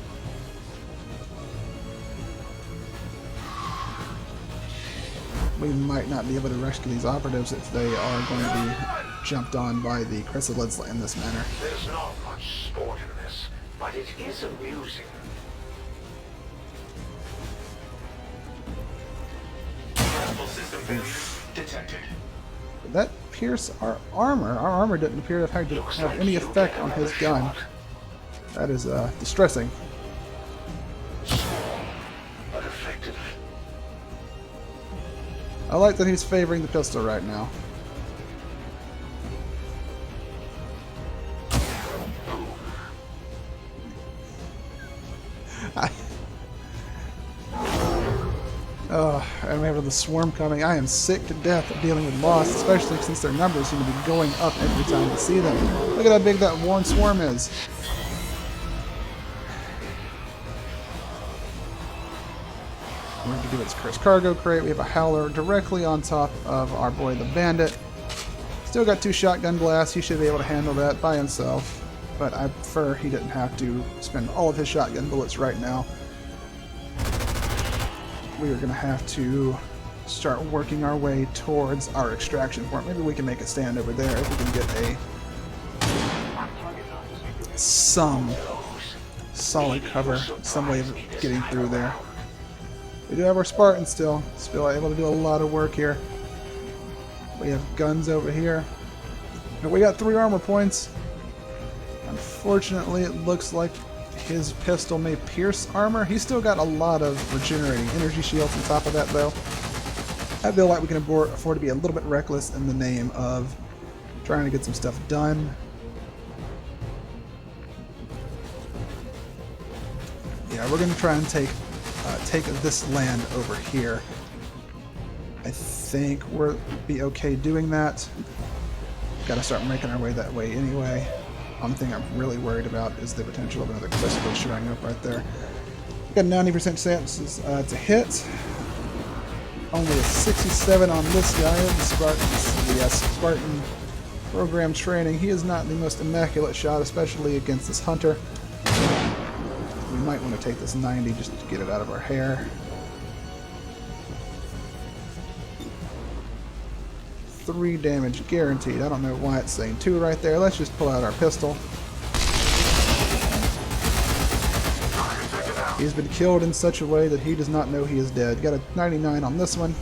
We might not be able to rescue these operatives if they are going to be jumped on by the chrysalids in this manner. There's not much sport in this, but it is amusing. Incredible system failure detected. Did that pierce our armor? Our armor didn't appear to have any effect on his gun. That is distressing. But effective. I like that he's favoring the pistol right now. Oh, and we have the swarm coming. I am sick to death of dealing with loss, especially since their numbers seem to be going up every time we see them. Look at how big that one swarm is. We're going to do its cursed cargo crate. We have a howler directly on top of our boy the bandit. Still got 2 shotgun blasts. He should be able to handle that by himself. But I prefer he didn't have to spend all of his shotgun bullets right now. We are going to have to start working our way towards our extraction point. Maybe we can make a stand over there if we can get some solid cover, some way of getting through there. We do have our Spartans still able to do a lot of work here. We have guns over here. And we got 3 armor points. Unfortunately, it looks like his pistol may pierce armor. He's still got a lot of regenerating energy shields on top of that, though. I feel like we can afford to be a little bit reckless in the name of trying to get some stuff done. Yeah, we're going to try and take this land over here. I think we'll be okay doing that. Got to start making our way that way anyway. One thing I'm really worried about is the potential of another crystal showing up right there. Got a 90% chance to hit. Only a 67 on this guy. The Spartans, the Spartan program training. He is not the most immaculate shot, especially against this hunter. We might want to take this 90 just to get it out of our hair. 3 damage guaranteed. I don't know why it's saying 2 right there. Let's just pull out our pistol. He's been killed in such a way that he does not know he is dead. Got a 99 on this one.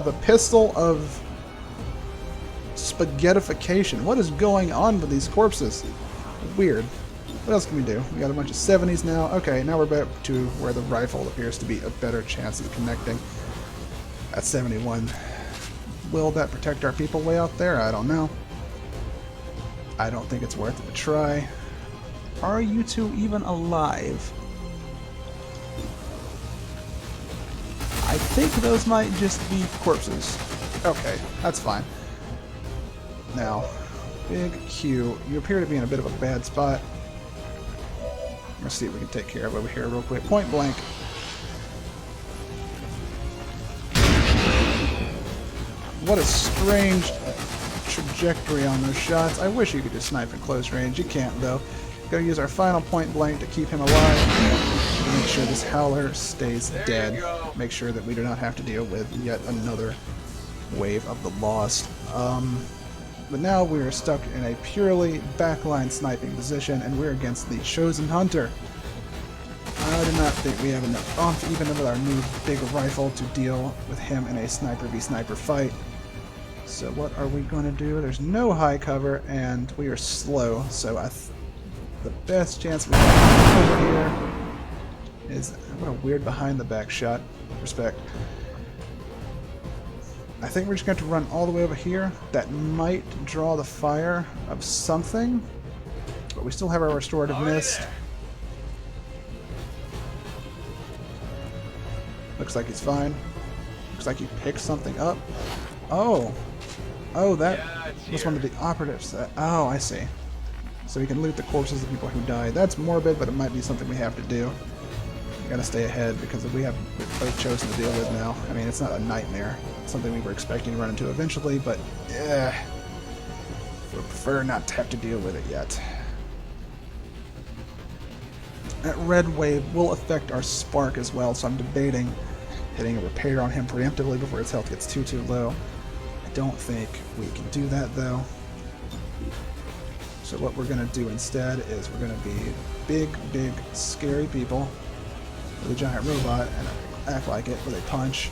The pistol of spaghettification. What is going on with these corpses? Weird. What else can we do? We got a bunch of 70s now. Okay, now we're back to where the rifle appears to be a better chance of connecting. At 71. Will that protect our people way out there? I don't know. I don't think it's worth it to try. Are you two even alive? I think those might just be corpses. Okay, that's fine. Now, Big Q, you appear to be in a bit of a bad spot. Let's see what we can take care of over here real quick. Point blank. What a strange trajectory on those shots. I wish you could just snipe at close range. You can't, though. Gotta use our final point blank to keep him alive. Make sure this howler stays dead. Make sure that we do not have to deal with yet another wave of the lost. But now we are stuck in a purely backline sniping position, and we're against the Chosen Hunter. I do not think we have enough oomph, even with our new big rifle, to deal with him in a sniper v sniper fight. So what are we going to do? There's no high cover, and we are slow, so the best chance we have over here is... What a weird behind the back shot. Respect. I think we're just going to run all the way over here. That might draw the fire of something, but we still have our restorative mist. Looks like he's fine. Looks like he picked something up. Oh, that was one of the operatives. Oh, I see. So we can loot the corpses of people who died. That's morbid, but it might be something we have to do. We gotta stay ahead because we have both chosen to deal with now. I mean, it's not a nightmare. It's something we were expecting to run into eventually, but we prefer not to have to deal with it yet. That red wave will affect our spark as well, so I'm debating hitting a repair on him preemptively before his health gets too low. I don't think we can do that, though. So what we're going to do instead is we're going to be big, scary people with a giant robot and act like it with a punch.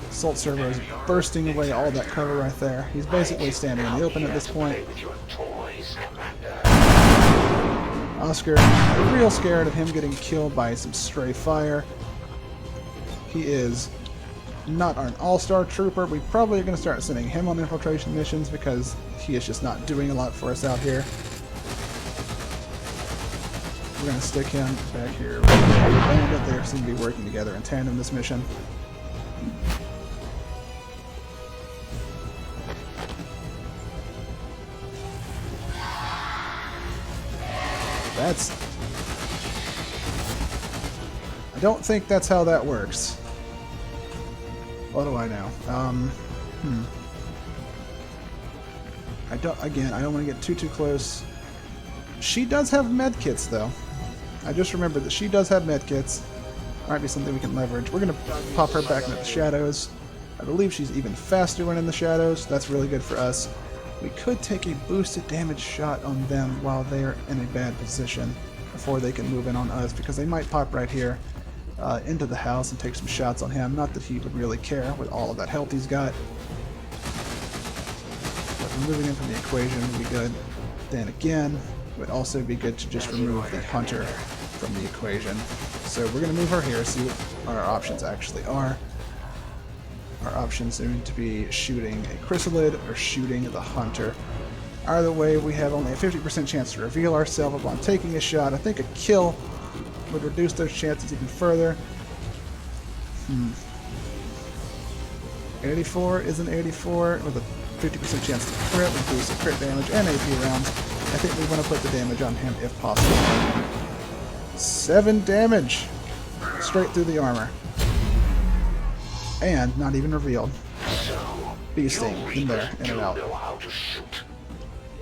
Assault servo is bursting away all that cover right there. He's basically standing in the open at this point. Oscar, real scared of him getting killed by some stray fire. He is not an all-star trooper. We probably are going to start sending him on infiltration missions because he is just not doing a lot for us out here. We're going to stick him back here. Bandit, they seem to be working together in tandem this mission. I don't think that's how that works. What do I know? I don't want to get too close. She does have medkits, though. I just remembered that she does have medkits. Might be something we can leverage. We're going to pop her back into the shadows. I believe she's even faster when in the shadows. That's really good for us. We could take a boosted damage shot on them while they're in a bad position before they can move in on us, because they might pop right here into the house and take some shots on him. Not that he would really care with all of that health he's got. But removing him from the equation would be good. Then again, it would also be good to just remove the hunter from the equation. So we're going to move her here, see what our options actually are. Our options seem to be shooting a chrysalid or shooting the hunter. Either way, we have only a 50% chance to reveal ourselves upon taking a shot. I think a kill would reduce those chances even further. 84 is an 84 with a 50% chance to crit, with boosted crit damage and AP rounds. I think we want to put the damage on him if possible. 7 damage straight through the armor. And not even revealed. Bee sting in there, in and out.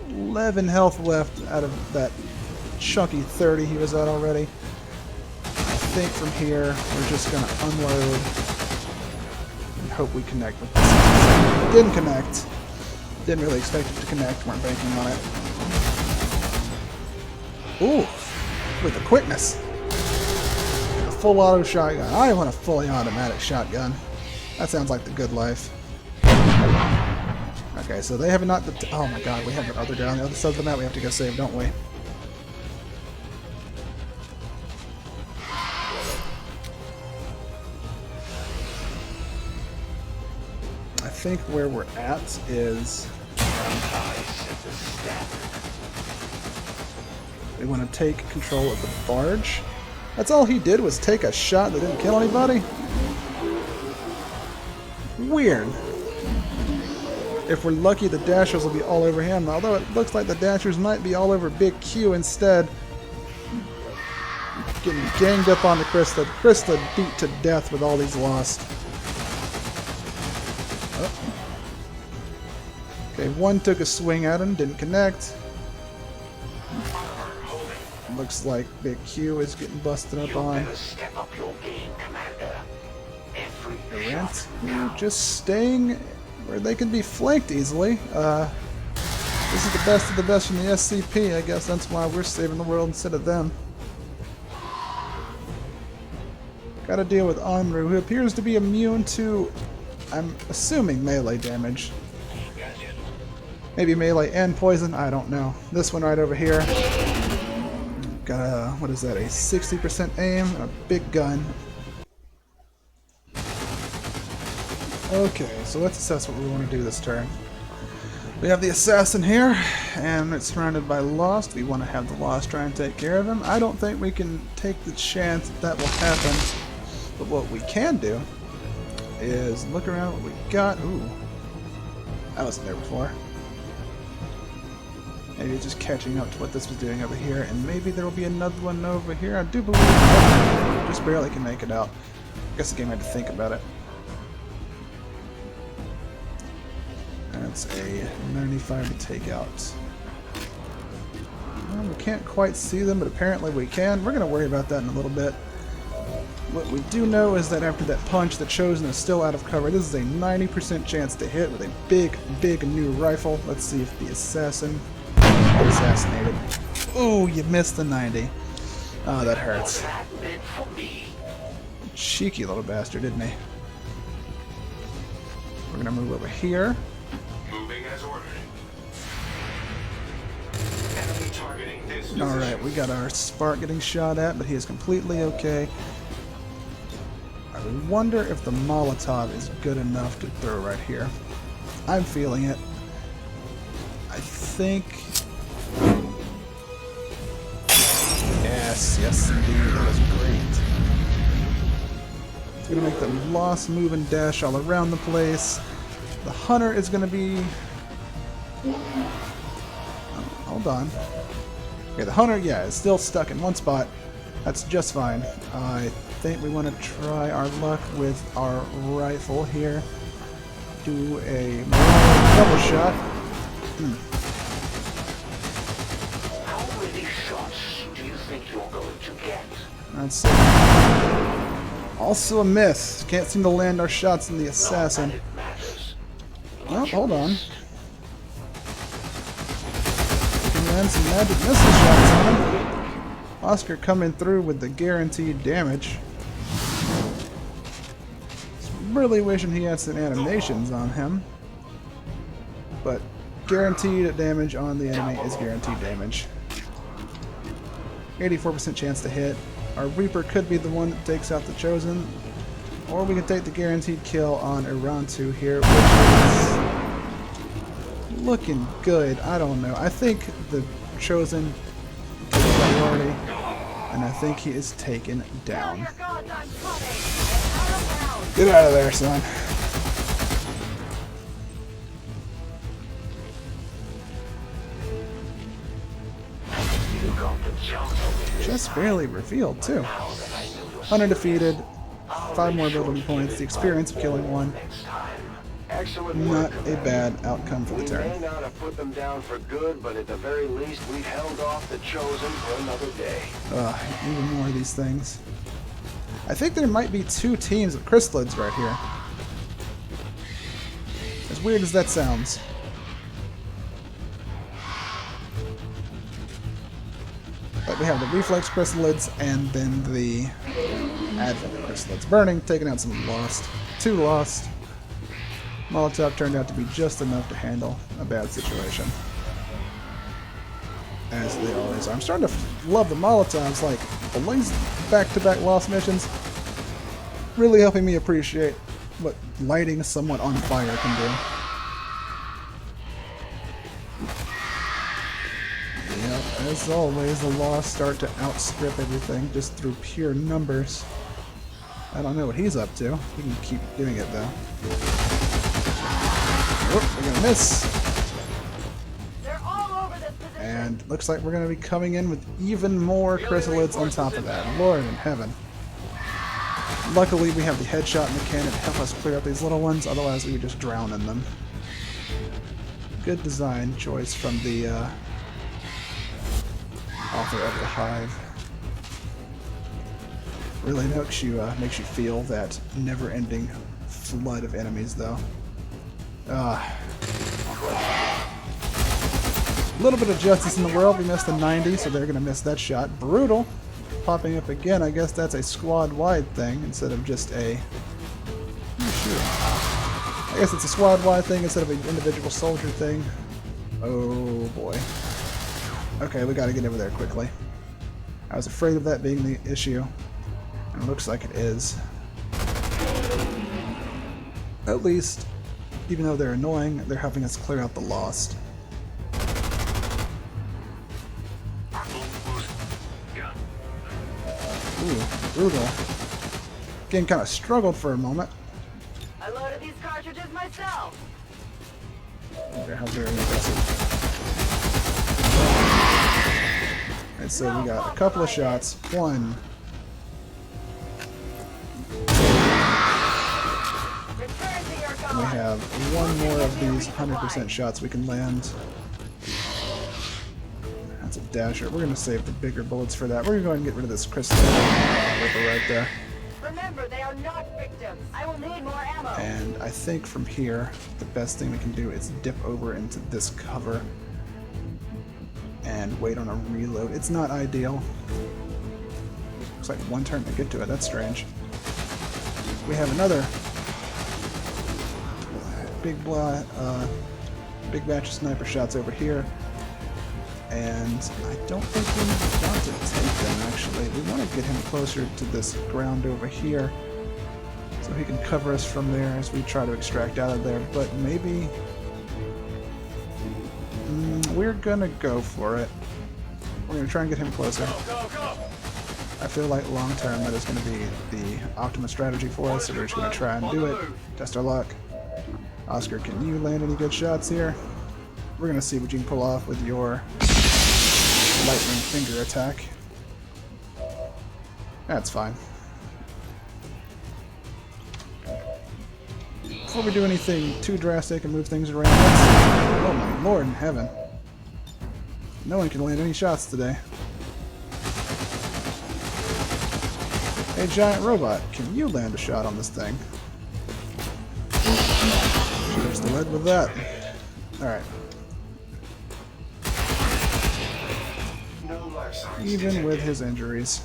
11 health left out of that chunky 30 he was at already. I think from here we're just going to unload and hope we connect with this. Didn't connect. Didn't really expect it to connect. Weren't banking on it. Ooh, with the quickness. A full auto shotgun. I want a fully automatic shotgun. That sounds like the good life. Okay, so they have not... Oh my god, we have the other guy on the other side of the map we have to go save, don't we? I think where we're at is... we want to take control of the barge. That's all he did, was take a shot that didn't kill anybody? Weird. If we're lucky, the Dashers will be all over him, although it looks like the Dashers might be all over Big Q instead. Getting ganged up on the Krista. Krista beat to death with all these lost. Oh. Okay, one took a swing at him, didn't connect. Looks like Big Q is getting busted up on. Rent, just staying where they can be flanked easily. This is the best of the best from the SCP. I guess that's why we're saving the world instead of them. Gotta deal with Anru, who appears to be immune to, I'm assuming, melee damage. Maybe melee and poison, I don't know. This one right over here. Got a, what is that, a 60% aim and a big gun. Okay, so let's assess what we want to do this turn. We have the assassin here, and it's surrounded by Lost. We want to have the Lost try and take care of him. I don't think we can take the chance that will happen, but what we can do is look around what we got. Ooh, I wasn't there before. Maybe just catching up to what this was doing over here, and maybe there will be another one over here. I do believe just barely can make it out. I guess the game had to think about it. That's a 95 to take out. Well, we can't quite see them, but apparently we can. We're going to worry about that in a little bit. What we do know is that after that punch, the Chosen is still out of cover. This is a 90% chance to hit with a big, big new rifle. Let's see if the assassin got assassinated. Ooh, you missed the 90. Oh, that hurts. Cheeky little bastard, didn't he? We're going to move over here. Alright, we got our Spark getting shot at, but he is completely okay. I wonder if the Molotov is good enough to throw right here. I'm feeling it. I think... Yes, indeed, that was great. It's going to make the Lost move and dash all around the place. The Hunter is going to be... Oh, hold on. Okay, the Hunter, yeah, is still stuck in one spot. That's just fine. I think we want to try our luck with our rifle here. Do a double shot. How many shots do you think you're going to get? Let's see. Also a miss. Can't seem to land our shots in the assassin. It matters. Oh, hold on. We can land some magic missile shots on him. Oscar coming through with the guaranteed damage. Really wishing he had some animations on him. But guaranteed damage on the enemy is guaranteed damage. 84% chance to hit. Our Reaper could be the one that takes out the Chosen. Or we can take the guaranteed kill on Irantu here, which is looking good. I don't know. I think the Chosen takes priority, and I think he is taken down. Your gods, I'm coming. And out of bounds. Get out of there, son. Just barely revealed, too. Hunter defeated. 5 more ability points. The experience of killing one. Excellent work, Not a bad outcome for the We turn. may not have put them down for good, but at the very least, we've held off the Chosen for another day. Even more of these things. I think there might be 2 teams of chrysalids right here. As weird as that sounds. But we have the reflex chrysalids and then the advent chrysalids. Burning, taking out some lost. 2 lost. Molotov turned out to be just enough to handle a bad situation. As they always are. I'm starting to love the Molotovs, like all these back-to-back lost missions. Really helping me appreciate what lighting someone on fire can do. Yep, as always, the lost start to outstrip everything just through pure numbers. I don't know what he's up to. He can keep doing it though. Oh, we're gonna miss. They're all over this position. And looks like we're gonna be coming in with even more chrysalids on top of that. Lord in heaven. Luckily we have the headshot and the cannon to help us clear up these little ones, otherwise we would just drown in them. Good design choice from the author of the Hive. Really makes you feel that never-ending flood of enemies, though. A little bit of justice in the world. We missed the 90, so they're going to miss that shot. Brutal. Popping up again. I guess that's a squad-wide thing instead of just a... I guess it's a squad-wide thing instead of an individual soldier thing. Oh, boy. Okay, we got to get over there quickly. I was afraid of that being the issue. And it looks like it is. At least, even though they're annoying, they're helping us clear out the lost. Ooh, brutal. Game kind of struggled for a moment. I loaded these cartridges myself. Okay, how very impressive. And so we got a couple of shots. One. Return to your And we gods. have one more of these 100% shots we can land. That's a dasher. We're going to save the bigger bullets for that. We're going to go ahead and get rid of this crystal ripper right there. Remember, they are not victims. I will need more ammo. And I think from here, the best thing we can do is dip over into this cover and wait on a reload. It's not ideal. Looks like one turn to get to it. That's strange. We have another big batch of sniper shots over here. And I don't think we want to take them, actually. We want to get him closer to this ground over here so he can cover us from there as we try to extract out of there. But maybe... we're gonna go for it. We're gonna try and get him closer. I feel like long term that is gonna be the optimal strategy for us, so we're just gonna try and do it. Test our luck. Oscar, can you land any good shots here? We're gonna see what you can pull off with your lightning finger attack. That's fine. Before we do anything too drastic and move things around, oh my lord in heaven. No one can land any shots today. Hey, giant robot, can you land a shot on this thing? Just led with that. Alright. Even with his injuries.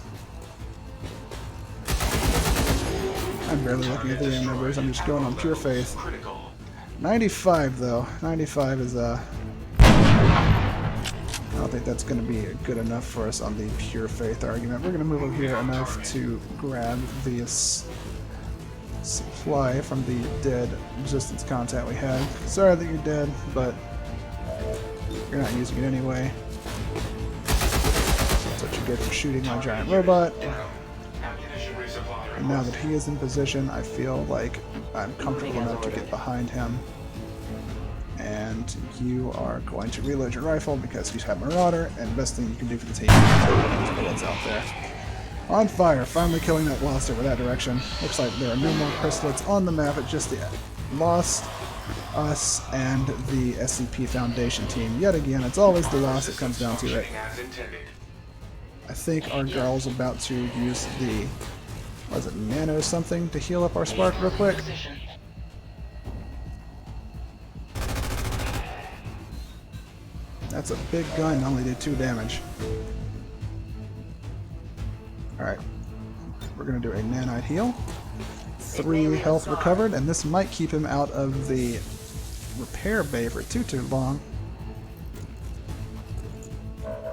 I'm barely looking at the game numbers, I'm just going on pure faith. 95 though. 95 is I don't think that's going to be good enough for us on the pure faith argument. We're going to move over here enough to grab this supply from the dead resistance contact we had. Sorry that you're dead, but you're not using it anyway. That's what you get for shooting my giant robot. And now that he is in position, I feel like I'm comfortable enough to get behind him. And you are going to reload your rifle because you have Marauder, and best thing you can do for the team is those bullets out there. On fire, finally killing that blast over that direction. Looks like there are no more chrysalids on the map, it's just the Lost, us, and the SCP Foundation team. Yet again, it's always the Lost that comes down to it. I think our girl's about to use the, what is it, nano something to heal up our spark real quick. That's a big gun, only did 2 damage. Alright, we're going to do a nanite heal. 3 health recovered, and this might keep him out of the repair bay for too long.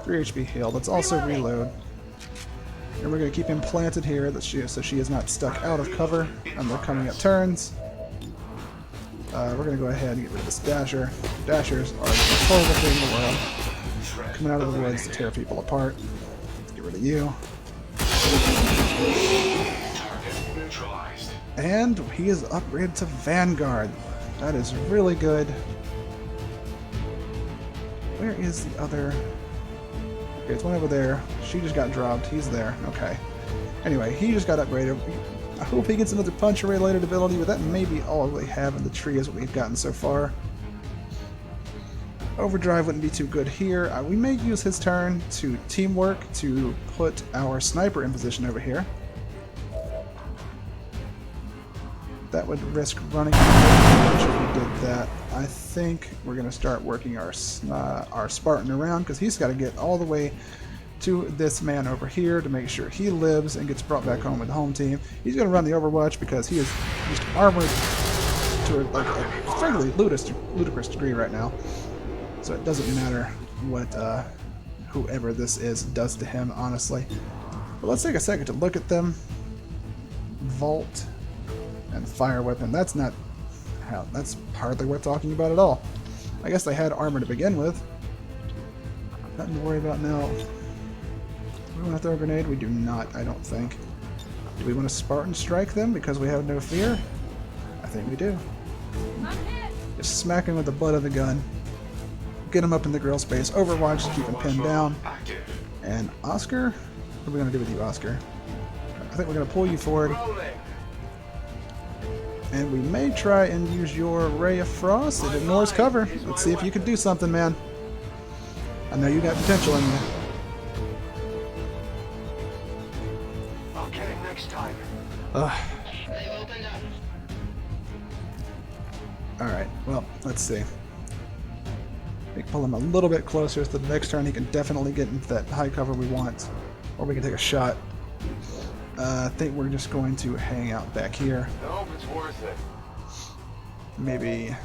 3 HP healed. Let's also reload. And we're going to keep him planted here so she is not stuck out of cover on the coming up turns. We're going to go ahead and get rid of this Dasher. Dashers are the most horrible thing in the world. Coming out of the woods to tear people apart. Let's get rid of you. And he is upgraded to Vanguard. That is really good. Where is the other... Okay, it's one over there. She just got dropped. He's there. Okay. Anyway, he just got upgraded. I hope he gets another punch-related ability, but that may be all we have in the tree is what we've gotten so far. Overdrive wouldn't be too good here. We may use his turn to teamwork to put our sniper in position over here. That would risk running if we did that. I think we're going to start working our Spartan around because he's got to get all the way to this man over here to make sure he lives and gets brought back home with the home team. He's going to run the Overwatch because he is just armored to like a fairly ludicrous degree right now. So it doesn't matter what whoever this is does to him, honestly. But let's take a second to look at them. Vault and fire weapon. That's hardly worth talking about at all. I guess they had armor to begin with. Nothing to worry about now. Do we want to throw a grenade? We do not, I don't think. Do we want to Spartan strike them because we have no fear? I think we do. Just smack him with the butt of the gun. Get him up in the grill space. Overwatch to keep him pinned down. And Oscar? What are we going to do with you, Oscar? I think we're going to pull you forward. And we may try and use your Ray of Frost. It ignores cover. Let's see if you can do something, man. I know you got potential in you. I'll get him next time. Alright, well, let's see. We can pull him a little bit closer so the next turn he can definitely get into that high cover we want. Or we can take a shot. I think we're just going to hang out back here. I hope it's worth it. Maybe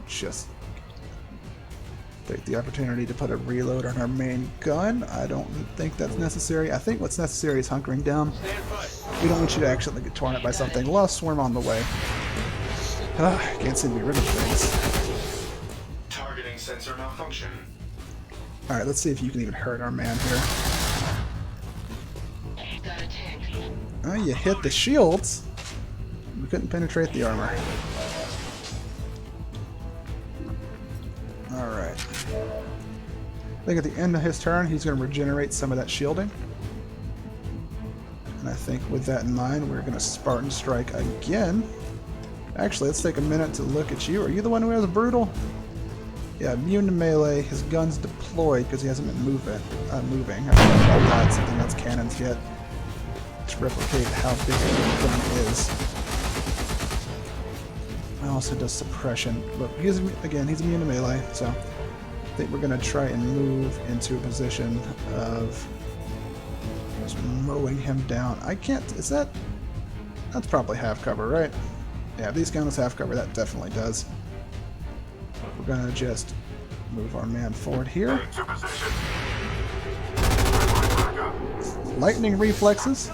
just take the opportunity to put a reload on our main gun. I don't think that's necessary. I think what's necessary is hunkering down. We don't want you to actually get torn up by something. Lost swarm on the way. Can't seem to get rid of things. Targeting sensor malfunction. Alright, let's see if you can even hurt our man here. Oh, you hit the shields. We couldn't penetrate the armor. Alright. I think at the end of his turn, he's going to regenerate some of that shielding. And I think with that in mind, we're going to Spartan Strike again. Actually, let's take a minute to look at you. Are you the one who has a brutal? Yeah, immune to melee. His gun's deployed because he hasn't been moving. I don't know about that. Something that's cannons yet. much replicate how big the gun is. It also does suppression. Look, he's immune to melee, so I think we're gonna try and move into a position of just mowing him down. I can't. That's probably half cover, right? Yeah, if these count as half cover, that definitely does. We're gonna just move our man forward here. Lightning reflexes,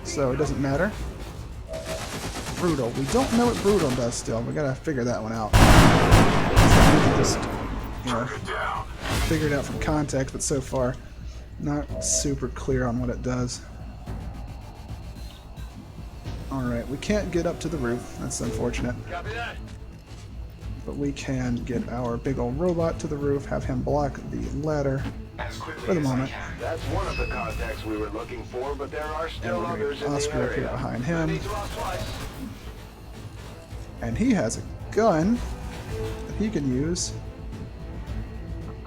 so it doesn't matter. Brutal. We don't know what brutal does still. We gotta figure that one out. We can just, figure it out from context, but so far, not super clear on what it does. Alright, we can't get up to the roof. That's unfortunate. But we can get our big old robot to the roof, have him block the ladder for the moment. That's one of the contacts we were looking for, but there are still others in the Oscar up here area. behind him. And he has a gun that he can use.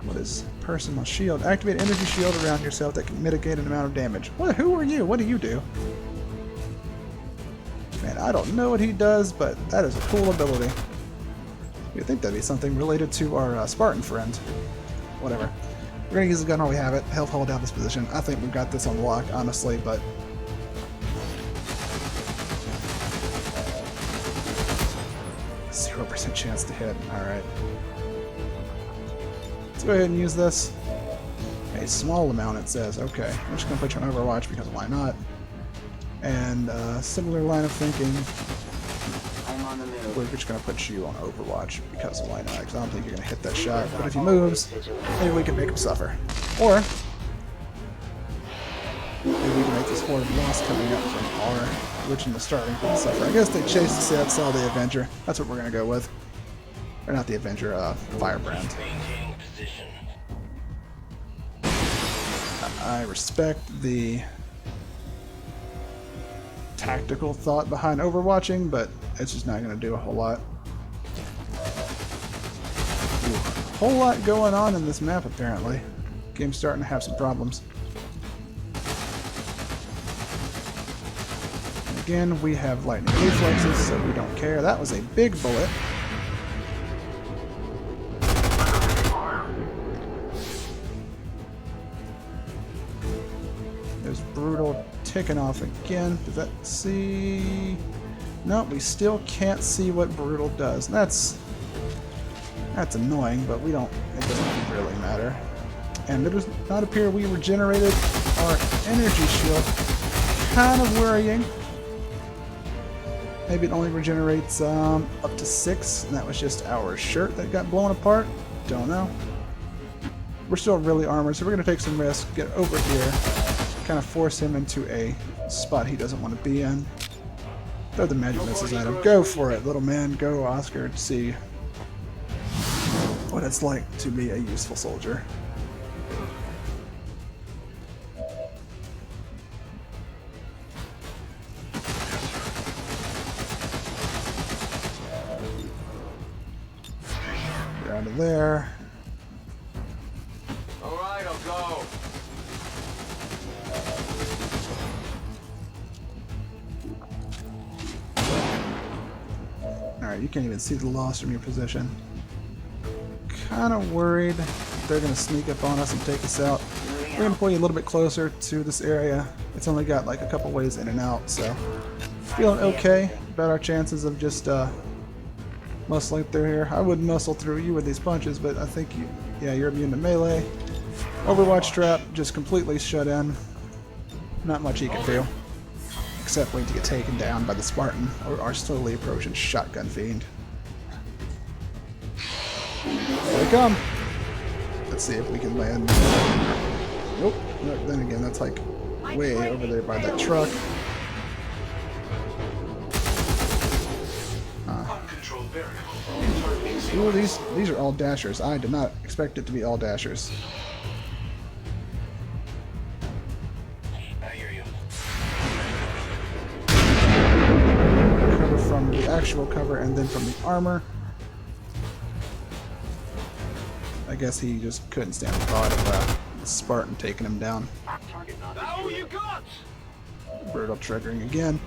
What is personal shield? Activate energy shield around yourself that can mitigate an amount of damage. What? Who are you? What do you do? Man, I don't know what he does, but that is a cool ability. You'd think that'd be something related to our Spartan friend. Whatever. We're gonna use the gun while we have it. Help hold down this position. I think we've got this on lock, honestly, but 0% chance to hit. Alright. Let's go ahead and use this. A small amount, it says. Okay. I'm just gonna put you on Overwatch because why not? And similar line of thinking. We're just going to put you on Overwatch because why not? Because I don't think you're going to hit that shot. But if he moves, maybe we can make him suffer. Or maybe we can make this horrid loss coming up from our original starting point suffer. I guess they chased the set, saw the Avenger. That's what we're going to go with. Or not the Avenger, Firebrand. I respect the tactical thought behind overwatching, but it's just not going to do a whole lot. Ooh, whole lot going on in this map apparently. Game's starting to have some problems. And again, we have lightning reflexes, so we don't care. That was a big bullet. There's brutal ticking off again. Does that see? No, we still can't see what brutal does. That's annoying, but we don't. It doesn't really matter. And it does not appear we regenerated our energy shield. Kind of worrying. Maybe it only regenerates up to 6, and that was just our shirt that got blown apart. Don't know. We're still really armored, so we're gonna take some risks. Get over here. Kind of force him into a spot he doesn't want to be in. Throw the magic missiles at him. Go for it, little man. Go, Oscar, to see what it's like to be a useful soldier. Get out of there. Alright, I'll go. Alright, you can't even see the loss from your position. Kind of worried they're going to sneak up on us and take us out. We're going to pull you a little bit closer to this area. It's only got like a couple ways in and out, so feeling okay about our chances of just muscling through here. I wouldn't muscle through you with these punches, but I think you're immune to melee. Overwatch trap just completely shut in. Not much he can do. Except wait to get taken down by the Spartan or our slowly approaching shotgun fiend. Here they come! Let's see if we can land. Nope. No, then again, that's like way over there by that truck. Ooh, these are all dashers. I did not expect it to be all dashers. From the actual cover and then from the armor. I guess he just couldn't stand the thought of the Spartan taking him down. Now you got! Brutal triggering again.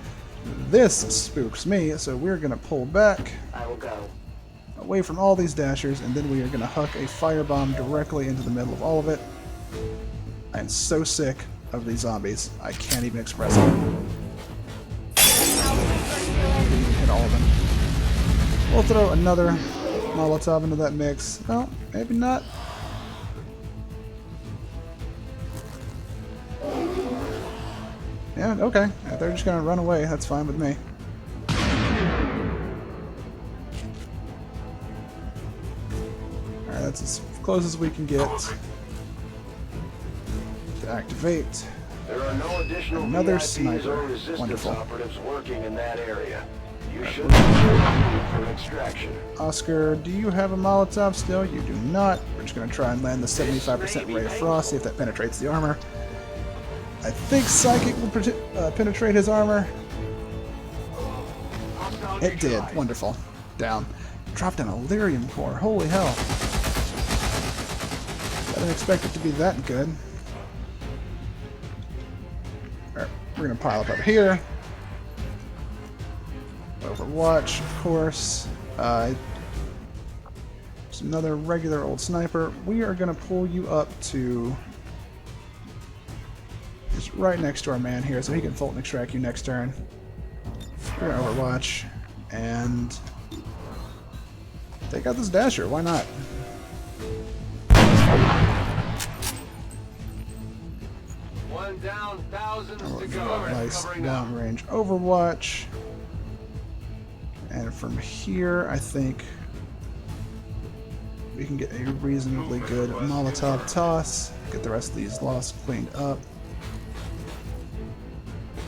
This spooks me, so we're going to pull back I will go. away from all these dashers, and then we are going to huck a firebomb directly into the middle of all of it. I am so sick of these zombies. I can't even express it. Hit all of them. We'll throw another Molotov into that mix. Well, maybe not. Yeah, okay. If they're just gonna run away, that's fine with me. Alright, that's as close as we can get. To activate. There are no additional Another VIPs sniper. or resistance Wonderful. operatives working in that area. You should be ready for extraction. Oscar, do you have a Molotov still? You do not. We're just going to try and land the 75% Ray of Frost, see if that penetrates the armor. I think Psychic will penetrate his armor. It did. Wonderful. Down. Dropped an Illyrium core. Holy hell. I didn't expect it to be that good. Alright, we're going to pile up here. Overwatch, of course. Just another regular old sniper. We are going to pull you up to just right next to our man here, so he can Fulton extract you next turn. We're going to Overwatch and take out this Dasher. Why not? One down, thousands to go. Nice Covering now. long-range Overwatch. And from here, I think we can get a reasonably good Molotov toss. Get the rest of these lost cleaned up.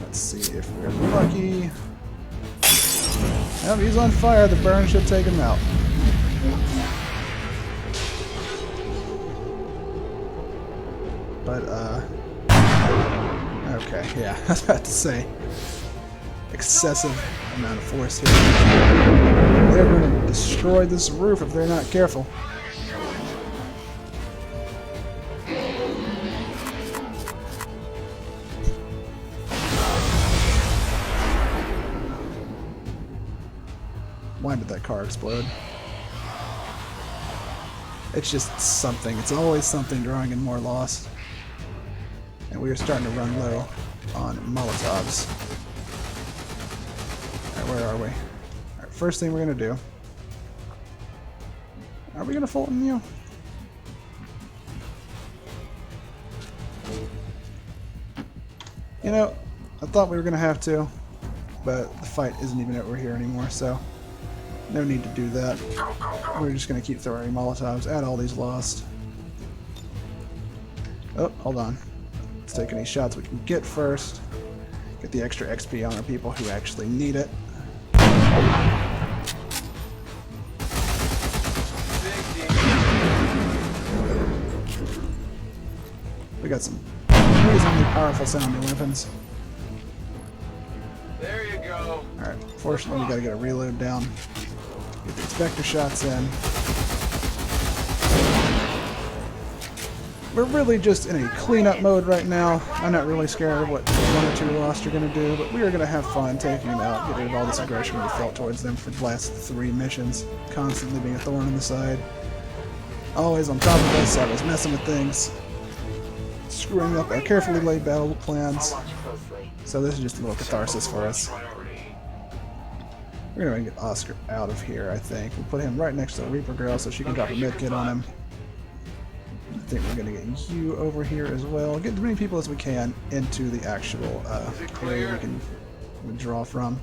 Let's see if we're lucky. Yep, he's on fire. The burn should take him out. But, okay, yeah, I was about to say. Excessive amount of force here. They're going to destroy this roof if they're not careful. Why did that car explode? It's just something. It's always something drawing in more loss. And we are starting to run low on Molotovs. Alright, where are we? Alright, first thing we're going to do. Are we going to Fulton you? You know, I thought we were going to have to, but the fight isn't even over here anymore, so no need to do that. We're just going to keep throwing Molotovs at all these lost. Oh, hold on. Let's take any shots we can get first. Get the extra XP on our people who actually need it. We got some amazingly powerful sounding weapons. There you go. Alright, fortunately we gotta get a reload down. Get these vector shots in. We're really just in a cleanup mode right now. I'm not really scared of what one or two lost are going to do, but we are going to have fun taking them out, get rid of all this aggression we felt towards them for the last 3 missions, constantly being a thorn in the side. Always on top of us, always messing with things, screwing up our carefully laid battle plans. So this is just a little catharsis for us. We're going to get Oscar out of here, I think. We'll put him right next to the Reaper girl so she can drop a medkit on him. I think we're going to get you over here as well. Get as many people as we can into the actual area we can withdraw from.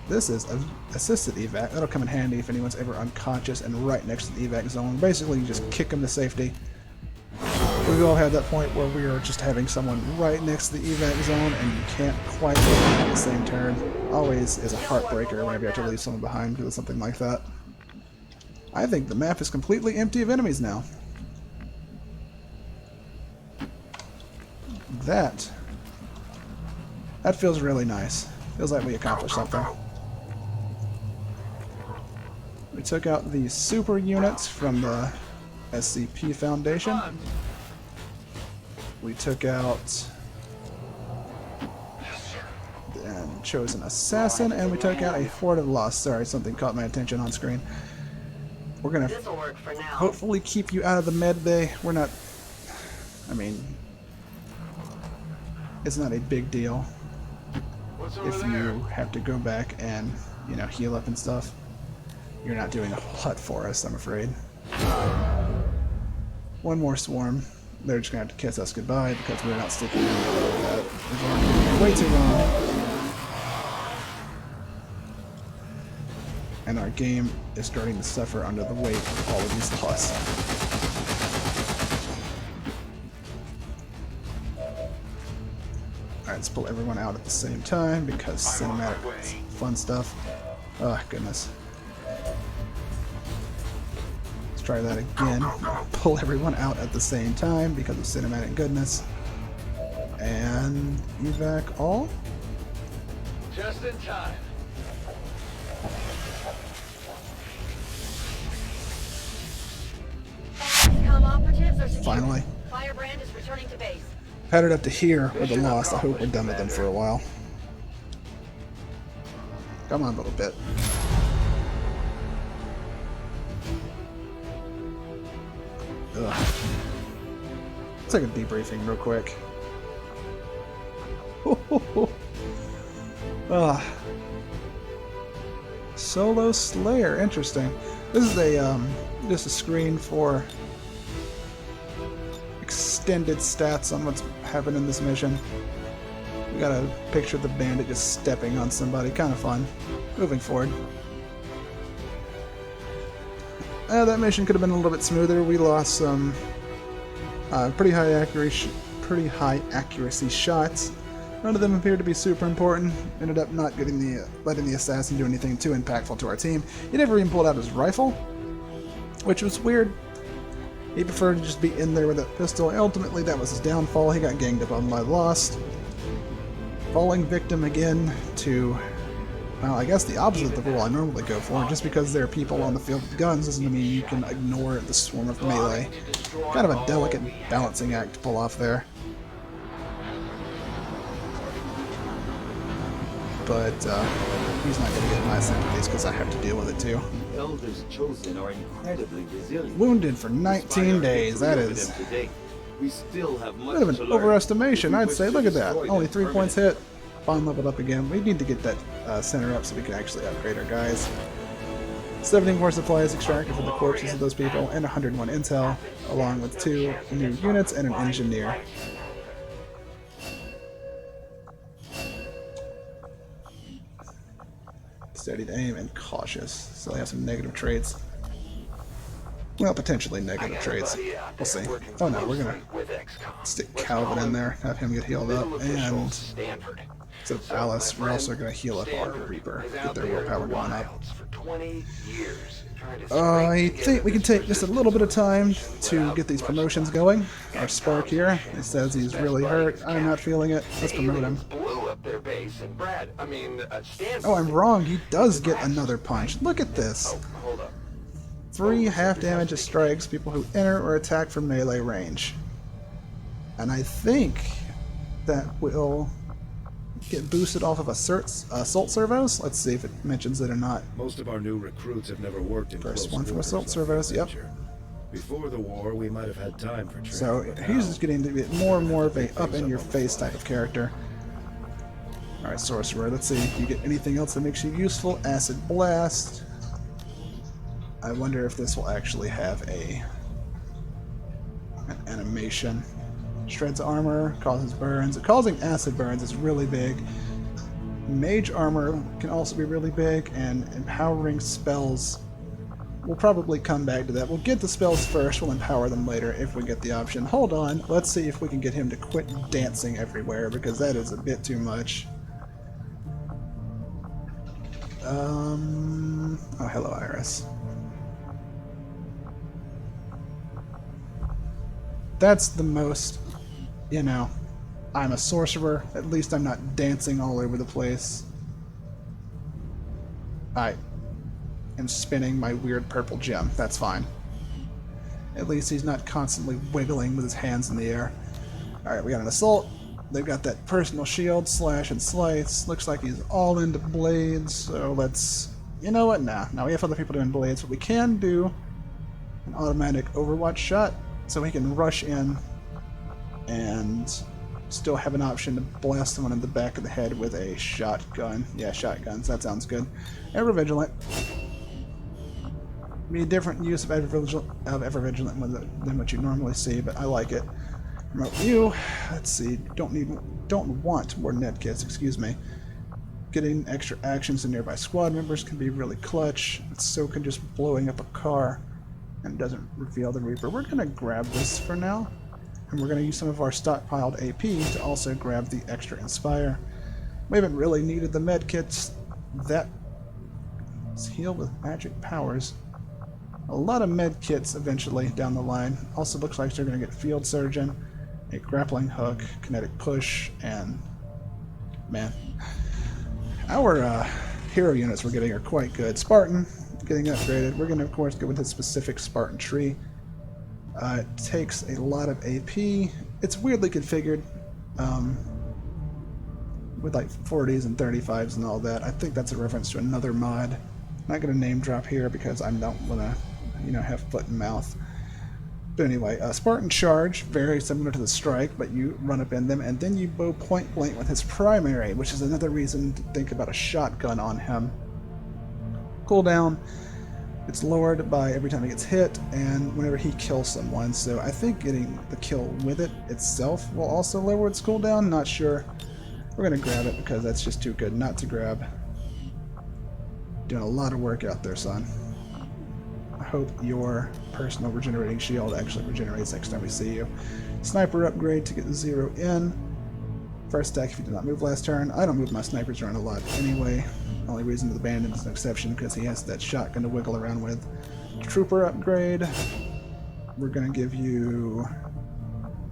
This is an assisted evac. That'll come in handy if anyone's ever unconscious and right next to the evac zone. Basically, you just kick them to safety. We've all had that point where we are just having someone right next to the evac zone and you can't quite get them at the same turn. Always is a heartbreaker whenever you have to leave someone behind because of something like that. I think the map is completely empty of enemies now. That feels really nice. Feels like we accomplished something. We took out the super units from the SCP Foundation. We took out chosen assassin, and we took out a horde of lost. Sorry, something caught my attention on screen. We're gonna This'll work for now. hopefully keep you out of the med bay. We're not... I mean... It's not a big deal What's over if there? you have to go back and, you know, heal up and stuff. You're not doing a whole lot for us, I'm afraid. One more swarm. They're just gonna have to kiss us goodbye because we're not sticking around with that. We've already been here way too long. And our game is starting to suffer under the weight of all of these loss. Alright, let's pull everyone out at the same time because cinematic fun stuff. Oh, goodness. Let's try that again. Pull everyone out at the same time because of cinematic goodness. And evac all? Just in time. Xcom operatives are secure. Finally. Firebrand is returning to base. Padded up to here with the loss. I hope we're done with them for a while. Come on, a little bit. Ugh. Let's take a debriefing real quick. Solo Slayer, interesting. This is a just a screen for extended stats on what's happened in this mission. We got a picture of the bandit just stepping on somebody, kind of fun. Moving forward. That mission could have been a little bit smoother. We lost some pretty high accuracy shots. None of them appeared to be super important. Ended up not getting letting the assassin do anything too impactful to our team. He never even pulled out his rifle, which was weird. He preferred to just be in there with a pistol. Ultimately, that was his downfall. He got ganged up on by Lost. Falling victim again to, well, I guess the opposite of the rule I normally go for. Just because there are people on the field with guns doesn't mean you can ignore the swarm of melee. Kind of a delicate balancing act to pull off there. But he's not going to get my sympathies because I have to deal with it too. Elders chosen are incredibly resilient. Wounded for 19 days. That is We still have a much bit of an to learn. overestimation, If we I'd wish say. to Look at that. destroy Only them 3 points permanently. hit. Bond leveled up again. We need to get that center up so we can actually upgrade our guys. 70 more supplies extracted from the corpses of those people, and 101 intel, along with 2 new units and an engineer. Steady to aim and cautious. So they have some negative traits. Well, potentially negative traits. We'll see. Oh no, we're gonna stick Calvin in there, have him get healed up, and instead of Alice, we're also gonna heal up our Reaper, get their willpower going up. I think we can take just a little bit of time to get these promotions going. Our Spark here, it says he's really hurt. I'm not feeling it. Let's promote him. Oh, I'm wrong. He does get another punch. Look at this. 3 half damage of strikes, people who enter or attack from melee range. And I think that will get boosted off of assault servos. Let's see if it mentions it or not. Most of our new recruits have never worked in First close one from quarters assault like servos, yep. Fletcher. Before the war, we might have had time for training. So but he's now, just getting to be more and more of a up-in-your-face type of character. Alright, Sorcerer, let's see if you get anything else that makes you useful. Acid Blast. I wonder if this will actually have an animation. Shreds armor, causes burns. Causing acid burns is really big. Mage armor can also be really big, and empowering spells. We'll probably come back to that. We'll get the spells first, we'll empower them later if we get the option. Hold on, let's see if we can get him to quit dancing everywhere, because that is a bit too much. Oh, hello, Iris. That's the most, you know, I'm a sorcerer. At least I'm not dancing all over the place. I am spinning my weird purple gem. That's fine. At least he's not constantly wiggling with his hands in the air. Alright, we got an assault. They've got that personal shield, slash and slice. Looks like he's all into blades, so let's... You know what? Nah. Now we have other people doing blades, but we can do an automatic Overwatch shot, so we can rush in and still have an option to blast someone in the back of the head with a shotgun. Yeah, shotguns. That sounds good. Ever Vigilant. Be a different use of Ever Vigilant than what you normally see, but I like it. Remote view. Let's see. Don't want more net kits. Excuse me. Getting extra actions to nearby squad members can be really clutch. So can just blowing up a car, and it doesn't reveal the Reaper. We're gonna grab this for now, and we're gonna use some of our stockpiled AP to also grab the extra Inspire. We haven't really needed the med kits. That is heal with magic powers. A lot of med kits eventually down the line. Also looks like they're going to get Field Surgeon, a grappling hook, kinetic push, and man, our hero units we're getting are quite good. Spartan getting upgraded. We're going to of course go with his specific Spartan tree. It takes a lot of AP. It's weirdly configured with like 40s and 35s and all that. I think that's a reference to another mod. I'm not going to name drop here because I don't want to, you know, have foot and mouth. But anyway, Spartan Charge, very similar to the Strike, but you run up in them, and then you bow point blank with his primary, which is another reason to think about a shotgun on him. Cooldown, it's lowered by every time he gets hit, and whenever he kills someone, so I think getting the kill with it itself will also lower its cooldown, not sure. We're going to grab it because that's just too good not to grab. Doing a lot of work out there, son. I hope your personal regenerating shield actually regenerates next time we see you. Sniper upgrade to get the 0 in. First attack if you did not move last turn. I don't move my snipers around a lot anyway. The only reason the bandit is an exception because he has that shotgun to wiggle around with. Trooper upgrade. We're going to give you...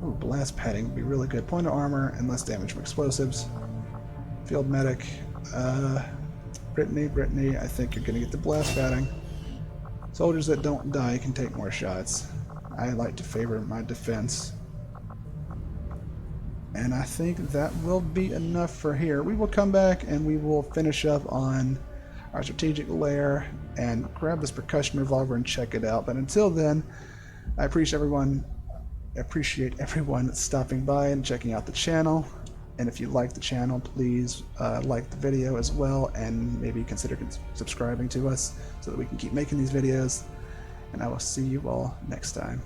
Ooh, blast padding would be really good. Point of armor and less damage from explosives. Field medic. Brittany, I think you're going to get the blast padding. Soldiers that don't die can take more shots. I like to favor my defense. And I think that will be enough for here. We will come back and we will finish up on our strategic layer and grab this percussion revolver and check it out. But until then, I appreciate everyone stopping by and checking out the channel. And if you like the channel, please like the video as well, and maybe consider subscribing to us so that we can keep making these videos. And I will see you all next time.